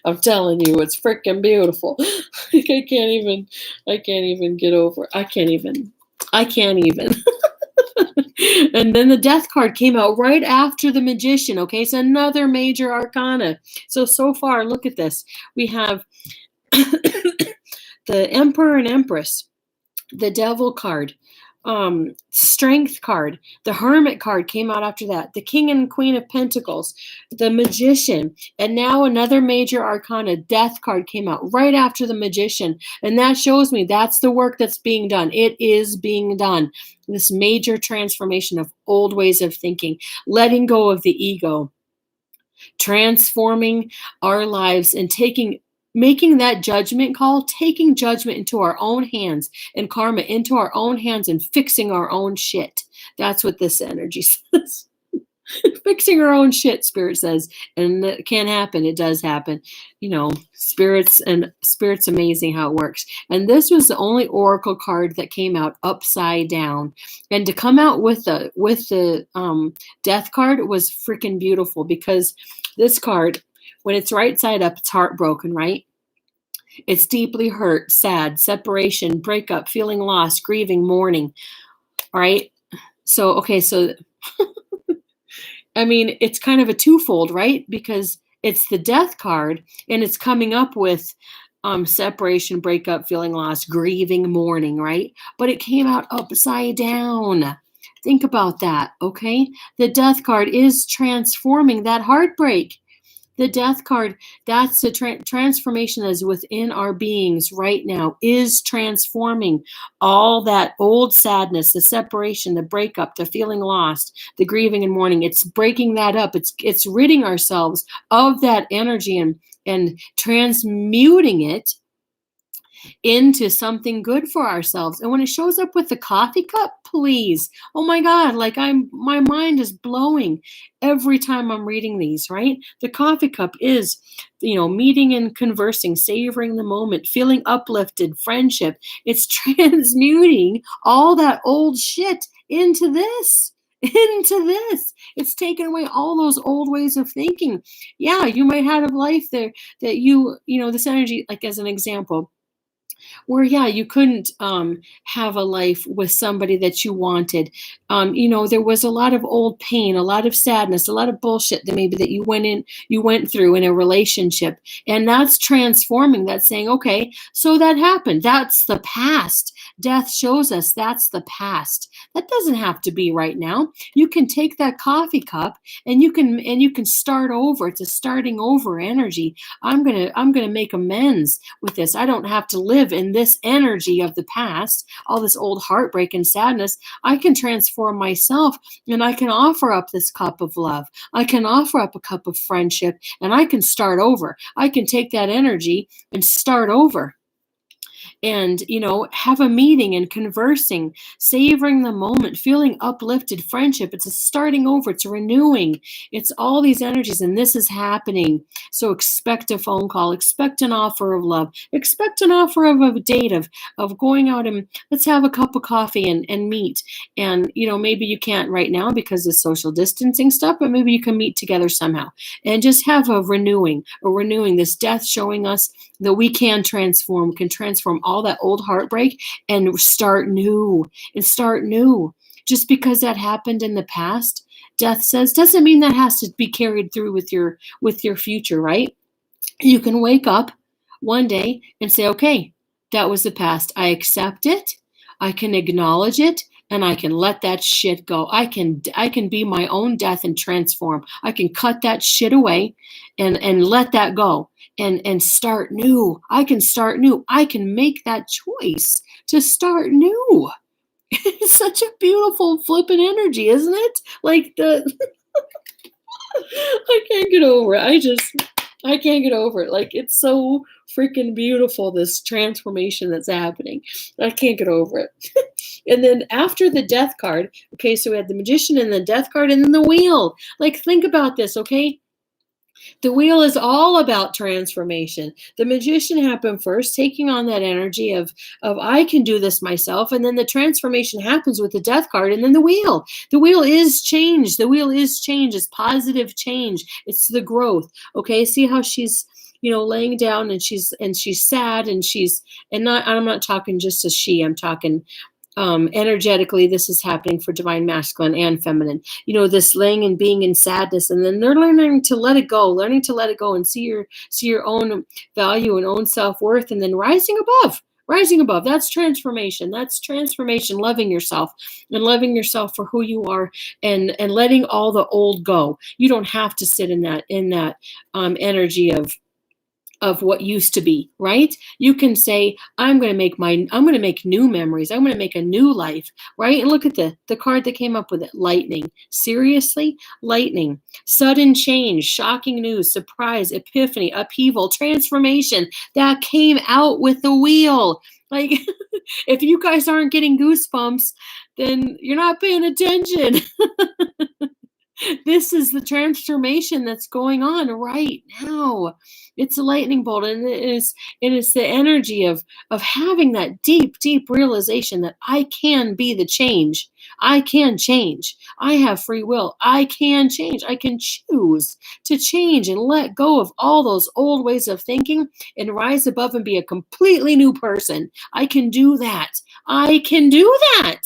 I'm telling you, it's freaking beautiful. I can't even get over. I can't even. And then the death card came out right after the magician. Okay, it's another major arcana. So far, look at this. We have the Emperor and Empress, the Devil card, Strength card, the Hermit card came out after that, the King and Queen of Pentacles, the Magician, and now another major arcana, Death card, came out right after the Magician. And that shows me that's the work that's being done. It is being done. This major transformation of old ways of thinking, letting go of the ego, transforming our lives and making that judgment call, taking judgment into our own hands and karma into our own hands and fixing our own shit. That's what this energy says. Fixing our own shit, Spirit says. And it can happen. It does happen. Spirit's amazing how it works. And this was the only oracle card that came out upside down. And to come out with the death card was freaking beautiful, because this card, when it's right side up, it's heartbroken, right? It's deeply hurt, sad, separation, breakup, feeling lost, grieving, mourning. All right. So I mean, it's kind of a twofold, right? Because it's the death card and it's coming up with separation, breakup, feeling lost, grieving, mourning, right? But it came out upside down. Think about that, okay? The death card is transforming that heartbreak. The death card, that's the transformation that is within our beings right now, is transforming all that old sadness, the separation, the breakup, the feeling lost, the grieving and mourning. It's breaking that up. It's ridding ourselves of that energy and transmuting it into something good for ourselves. And when it shows up with the coffee cup, please, oh my God, like my mind is blowing every time I'm reading these, right? The coffee cup is, meeting and conversing, savoring the moment, feeling uplifted, friendship. It's transmuting all that old shit into this. It's taken away all those old ways of thinking. Yeah, you might have a life there that this energy, like as an example, where yeah, you couldn't have a life with somebody that you wanted. There was a lot of old pain, a lot of sadness, a lot of bullshit that maybe that you went through in a relationship, and that's transforming. That's saying, okay, so that happened. That's the past. Death shows us that's the past. That doesn't have to be right now. You can take that coffee cup and you can start over. It's a starting over energy. I'm gonna make amends with this. I don't have to live in this energy of the past, all this old heartbreak and sadness. I can transform myself and I can offer up this cup of love. I can offer up a cup of friendship and I can start over. I can take that energy and start over and have a meeting and conversing, savoring the moment, feeling uplifted. Friendship, it's a starting over, it's a renewing, it's all these energies, and this is happening. So expect a phone call, expect an offer of love, expect an offer of a date, of going out and let's have a cup of coffee and meet. And maybe you can't right now because of social distancing stuff, but maybe you can meet together somehow and just have a renewing this death showing us that we can transform all that old heartbreak and start new and start new. Just because that happened in the past, death says, doesn't mean that has to be carried through with your future, right? You can wake up one day and say, okay, that was the past. I accept it. I can acknowledge it and I can let that shit go. I can be my own death and transform. I can cut that shit away and let that go and start new. I can start new. I can make that choice to start new. It's such a beautiful flippant energy, isn't it? Like the I can't get over it. I can't get over it. Like it's so freaking beautiful, this transformation that's happening. I can't get over it. And then after the death card, okay, so we had the magician and the death card and then the wheel. Like think about this, okay? The wheel is all about transformation. The magician happened first, taking on that energy of I can do this myself, and then the transformation happens with the death card, and then the wheel. The wheel is change. The wheel is change. It's positive change. It's the growth. Okay, see how she's laying down and she's sad and I'm not talking just as she. I'm talking energetically. This is happening for divine masculine and feminine, this laying and being in sadness, and then they're learning to let it go and see your own value and own self-worth, and then rising above. That's transformation. Loving yourself and loving yourself for who you are, and letting all the old go. You don't have to sit in that energy of what used to be, right? You can say, I'm going to make new memories. I'm going to make a new life, right? And look at the card that came up with it, lightning. Seriously? Lightning. Sudden change, shocking news, surprise, epiphany, upheaval, transformation. That came out with the wheel. Like, if you guys aren't getting goosebumps, then you're not paying attention. This is the transformation that's going on right now. It's a lightning bolt, and it is the energy of having that deep, deep realization that I can be the change. I can change. I have free will. I can change. I can choose to change and let go of all those old ways of thinking and rise above and be a completely new person. I can do that. I can do that.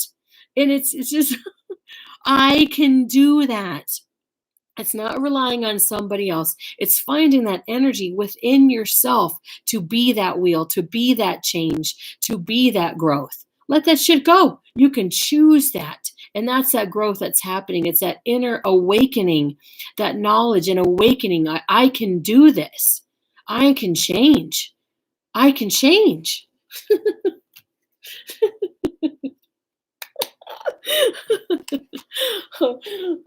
And it's just I can do that. It's not relying on somebody else. It's finding that energy within yourself to be that wheel, to be that change, to be that growth. Let that shit go. You can choose that. And that's that growth that's happening. It's that inner awakening, that knowledge and awakening. I can do this. I can change. I can change.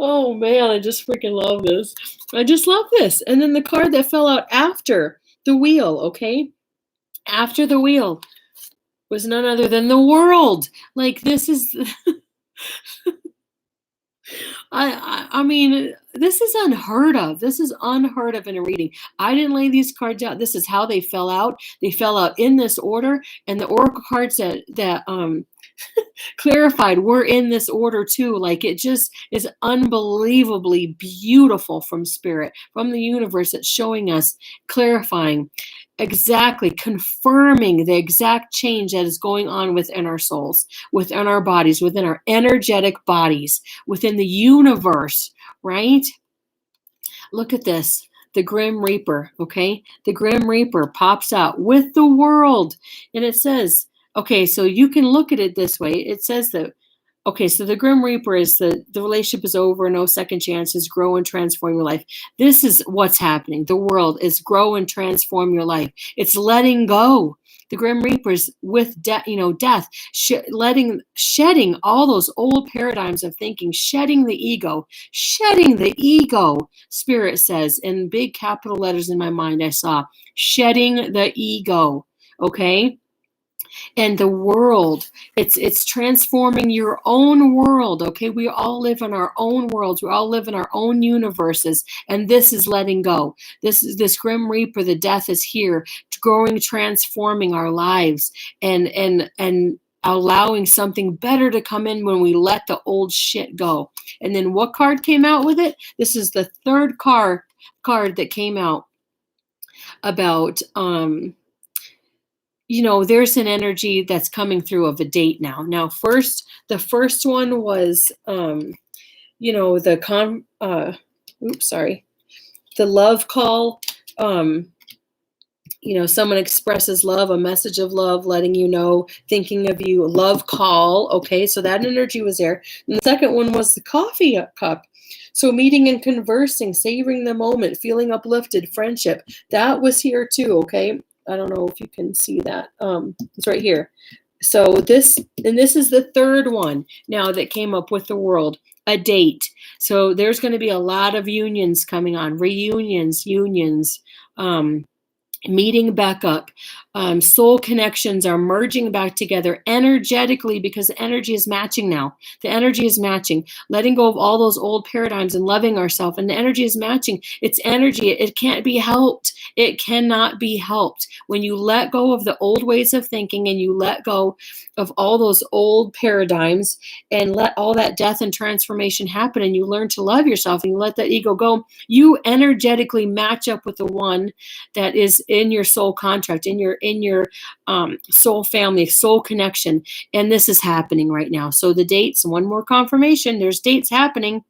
Oh man, I just freaking love this. I just love this. And then the card that fell out after the wheel, okay? After the wheel was none other than the world. Like this is I mean, this is unheard of. This is unheard of in a reading. I didn't lay these cards out. This is how they fell out. They fell out in this order, and the oracle cards that clarified. We're in this order too. Like it just is unbelievably beautiful from spirit, from the universe. It's showing us, clarifying, exactly confirming the exact change that is going on within our souls, within our bodies, within our energetic bodies, within the universe, right? Look at this. The Grim Reaper, okay? The Grim Reaper pops out with the world. And it says, okay, so you can look at it this way. It says that, okay, so the Grim Reaper is the relationship is over, no second chances, grow and transform your life. This is what's happening. The world is grow and transform your life. It's letting go. The Grim Reaper's with death, death, shedding all those old paradigms of thinking, shedding the ego, Spirit says in big capital letters in my mind, I saw shedding the ego. Okay. And the world, it's transforming your own world. Okay, we all live in our own worlds, we all live in our own universes, and this is letting go. This Grim Reaper, the death is here, growing, transforming our lives, and allowing something better to come in when we let the old shit go. And then what card came out with it? This is the third card that came out about there's an energy that's coming through of a date now. Now, the first one was, the love call. Someone expresses love, a message of love, letting you know, thinking of you, love call. Okay, so that energy was there. And the second one was the coffee cup. So meeting and conversing, savoring the moment, feeling uplifted, friendship. That was here too, okay? I don't know if you can see that. It's right here. So this is the third one now that came up with the world, a date. So there's going to be a lot of unions coming on, reunions, unions, meeting back up. Soul connections are merging back together energetically because the energy is matching now. The energy is matching, letting go of all those old paradigms and loving ourselves. And the energy is matching. It's energy. It can't be helped. It cannot be helped. When you let go of the old ways of thinking and you let go of all those old paradigms and let all that death and transformation happen and you learn to love yourself and you let that ego go, you energetically match up with the one that is in your soul contract, in your soul family, soul connection. And this is happening right now. So the dates, one more confirmation, there's dates happening.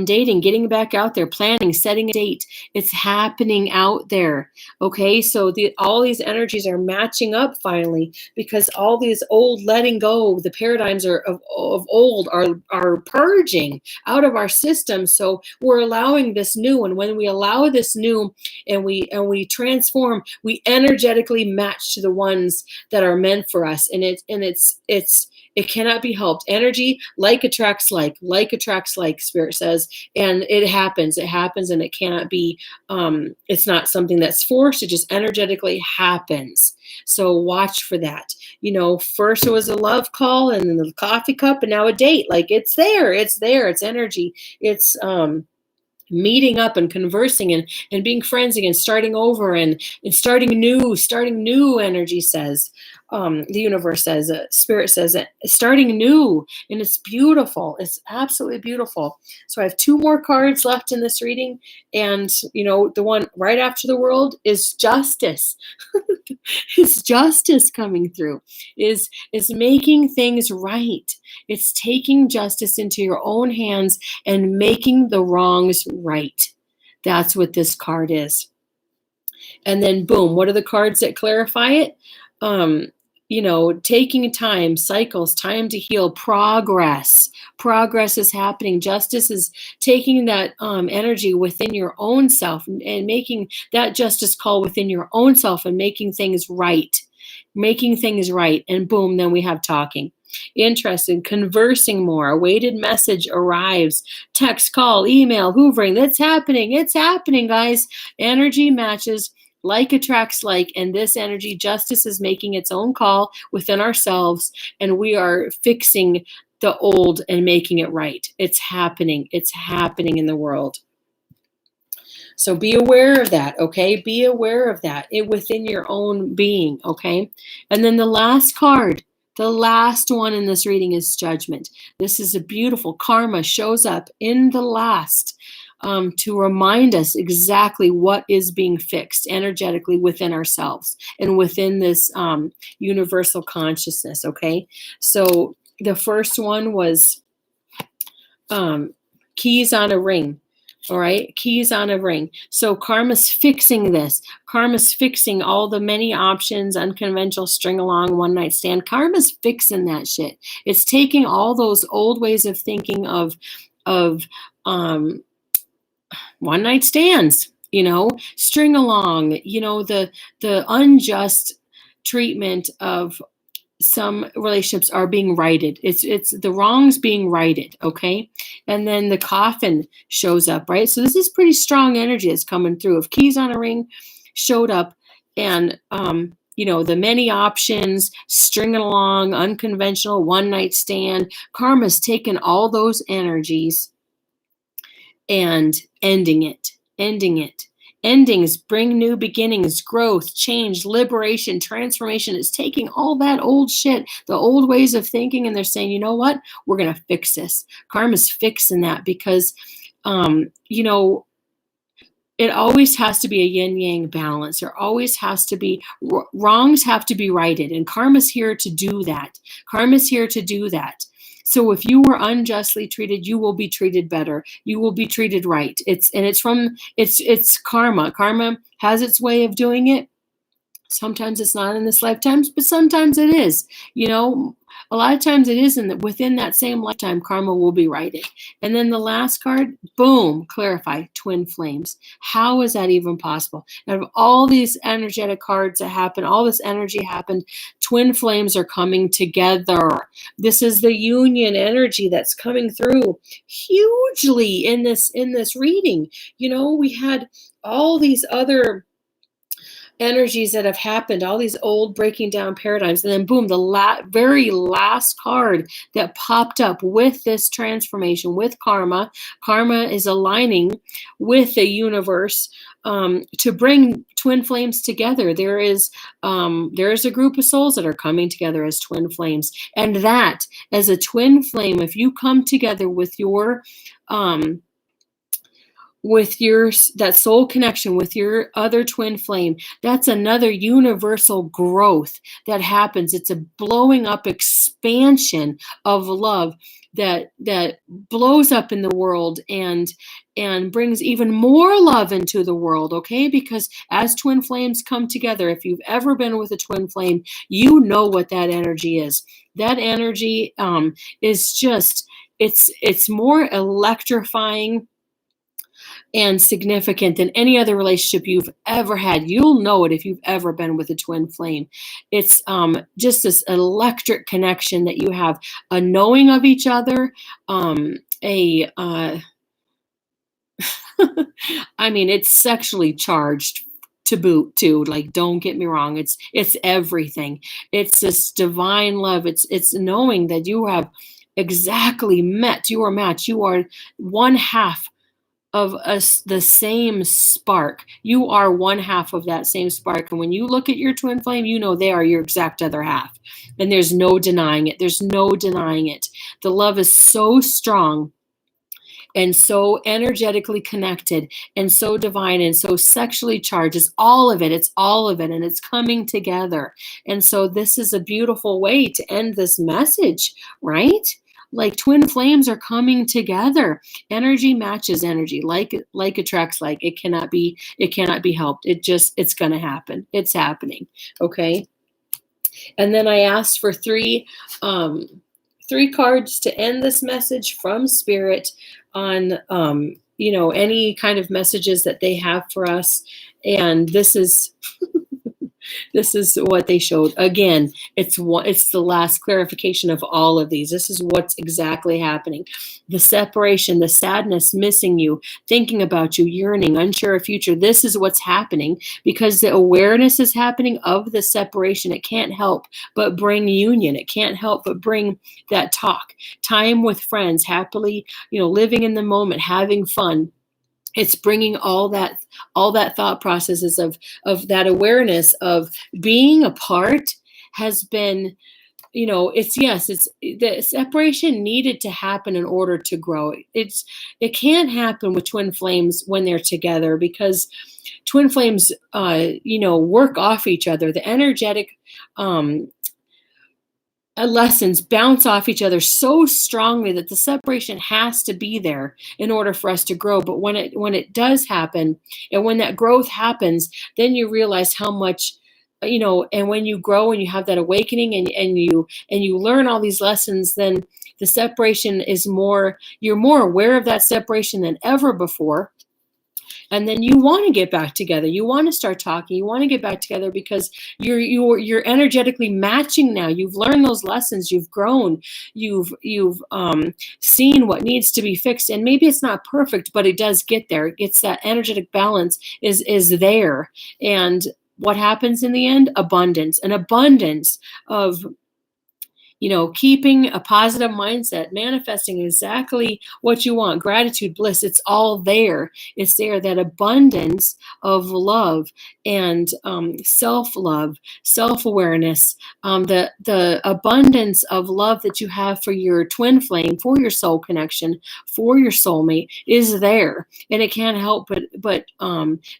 Dating, getting back out there, planning, setting a date. It's happening out there. Okay, so all these energies are matching up finally because all these old letting go, the paradigms of old are purging out of our system. So we're allowing this new, and when we allow this new and we transform, we energetically match to the ones that are meant for us, and it cannot be helped. Energy, like attracts like, Spirit says, and it happens, and it cannot be, it's not something that's forced, it just energetically happens. So watch for that. First it was a love call and then the coffee cup and now a date. Like it's there, it's energy. It's, meeting up and conversing and being friends again, starting over and starting new energy says, the universe says, Spirit says it, starting new, and it's beautiful. It's absolutely beautiful. So I have two more cards left in this reading, and the one right after the world is justice. It's justice coming through, is making things right. It's taking justice into your own hands and making the wrongs right. That's what this card is. And then boom, what are the cards that clarify it? Taking time, cycles, time to heal, progress. Progress is happening. Justice is taking that energy within your own self and making that justice call within your own self and making things right. And boom, then we have talking. Interested, conversing more, awaited message arrives, text, call, email, hoovering. That's happening. It's happening, guys. Energy matches, like attracts like, and this energy, justice is making its own call within ourselves, and we are fixing the old and making it right. It's happening. It's happening in the world. So be aware of that, okay? Be aware of that within your own being, okay? And then the last card The last one in this reading is judgment. This is a beautiful karma shows up in the last to remind us exactly what is being fixed energetically within ourselves and within this universal consciousness. Okay, so the first one was keys on a ring. All right, keys on a ring. So karma's fixing this. Karma's fixing all the many options, unconventional, string along, one night stand. Karma's fixing that shit. It's taking all those old ways of thinking of one night stands, string along, the unjust treatment of some relationships are being righted. It's the wrongs being righted, okay? And then the coffin shows up, right? So this is pretty strong energy that's coming through. If keys on a ring showed up and the many options, stringing along, unconventional, one night stand, karma's taken all those energies and ending it. Endings bring new beginnings, growth, change, liberation, transformation. It's taking all that old shit, the old ways of thinking, and they're saying, you know what? We're going to fix this. Karma's fixing that because, it always has to be a yin-yang balance. There always has to be, wrongs have to be righted, and karma's here to do that. Karma's here to do that. So if you were unjustly treated, you will be treated better. You will be treated right. It's karma. Karma has its way of doing it. Sometimes it's not in this lifetime, but sometimes it is. A lot of times it isn't. Within that same lifetime, karma will be righted. And then the last card, boom, clarify, twin flames. How is that even possible? Out of all these energetic cards that happen, all this energy happened, twin flames are coming together. This is the union energy that's coming through hugely in this reading. We had all these other energies that have happened, all these old breaking down paradigms, and then boom, the very last card that popped up with this transformation, with karma. Karma is aligning with the universe to bring twin flames together. There is a group of souls that are coming together as twin flames, and that as a twin flame, if you come together with your that soul connection with your other twin flame, that's another universal growth that happens. It's a blowing up expansion of love that blows up in the world and brings even more love into the world, okay? Because as twin flames come together, if you've ever been with a twin flame, you know what that energy is. That energy is just, it's more electrifying and significant than any other relationship you've ever had. You'll know it if you've ever been with a twin flame. It's just this electric connection that you have, a knowing of each other, I mean, it's sexually charged to boot too. Like, don't get me wrong. It's everything. It's this divine love. It's knowing that you have exactly met, you are matched. You are one half of us, the same spark. You are one half of that same spark. And when you look at your twin flame, you know they are your exact other half. And there's no denying it. There's no denying it. The love is so strong and so energetically connected and so divine and so sexually charged. It's all of it. It's all of it. And it's coming together. And so this is a beautiful way to end this message, right? Like twin flames are coming together. Energy matches energy. Like attracts like. It cannot be helped. It's going to happen. It's happening. Okay. And then I asked for three cards to end this message from Spirit on any kind of messages that they have for us. And this is this is what they showed. Again, it's the last clarification of all of these. This is what's exactly happening. The separation, the sadness, missing you, thinking about you, yearning, unsure of future. This is what's happening because the awareness is happening of the separation. It can't help but bring union. It can't help but bring that talk, time with friends, happily, living in the moment, having fun. It's bringing all that thought processes of that awareness of being apart has been it's, yes, it's the separation needed to happen in order to grow. It can't happen with twin flames when they're together, because twin flames, work off each other. The energetic um, lessons bounce off each other so strongly that the separation has to be there in order for us to grow. But when it does happen, and when that growth happens, then you realize how much, and when you grow and you have that awakening, and you learn all these lessons, then the separation is more, you're more aware of that separation than ever before. And then you want to get back together. You want to start talking. You want to get back together because you're energetically matching now. You've learned those lessons. You've grown. You've seen what needs to be fixed, and maybe it's not perfect, but it does get there. It's that energetic balance is there. And what happens in the end? Abundance, an abundance of, keeping a positive mindset, manifesting exactly what you want, gratitude, bliss, it's all there. It's there, that abundance of love and self-love, self-awareness, the abundance of love that you have for your twin flame, for your soul connection, for your soulmate is there. And it can't help but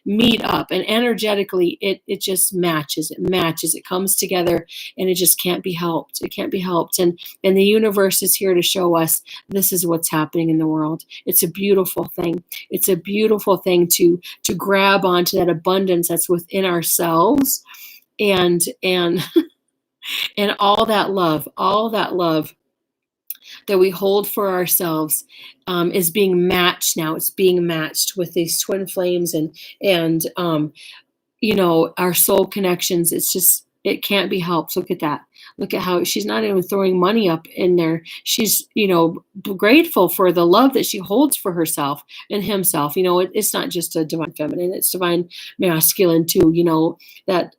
meet up. And energetically, it just matches. It matches. It comes together, and it just can't be helped. It can't be helped. And the universe is here to show us this is what's happening in the world. It's a beautiful thing. It's a beautiful thing to grab onto that abundance that's within ourselves, and and all that love, that we hold for ourselves, is being matched now. It's being matched with these twin flames, and our soul connections. It's just, it can't be helped. Look at that. Look at how she's not even throwing money up in there. She's, grateful for the love that she holds for herself and himself. It's not just a divine feminine, it's divine masculine too. That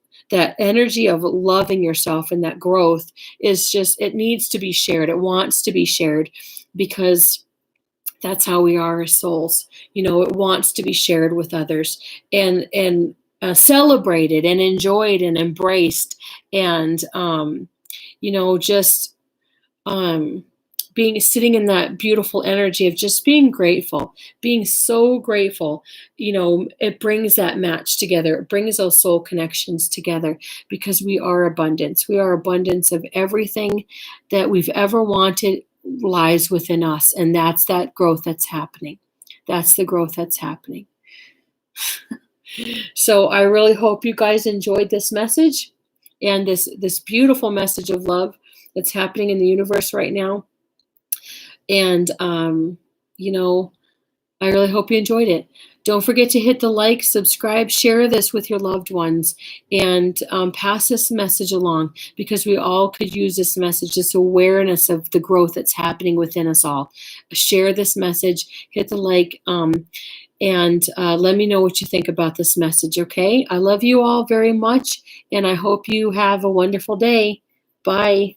energy of loving yourself and that growth is just, it needs to be shared. It wants to be shared, because that's how we are as souls. It wants to be shared with others, and celebrated and enjoyed and embraced, and just being, sitting in that beautiful energy of just being grateful, being so grateful. It brings that match together. It brings those soul connections together, because we are abundance. We are abundance of everything that we've ever wanted lies within us. And that's that growth that's happening. That's the growth that's happening. So I really hope you guys enjoyed this message, and this beautiful message of love that's happening in the universe right now. And, I really hope you enjoyed it. Don't forget to hit the like, subscribe, share this with your loved ones, and pass this message along, because we all could use this message, this awareness of the growth that's happening within us all. Share this message, hit the like, and let me know what you think about this message, okay? I love you all very much, and I hope you have a wonderful day. Bye.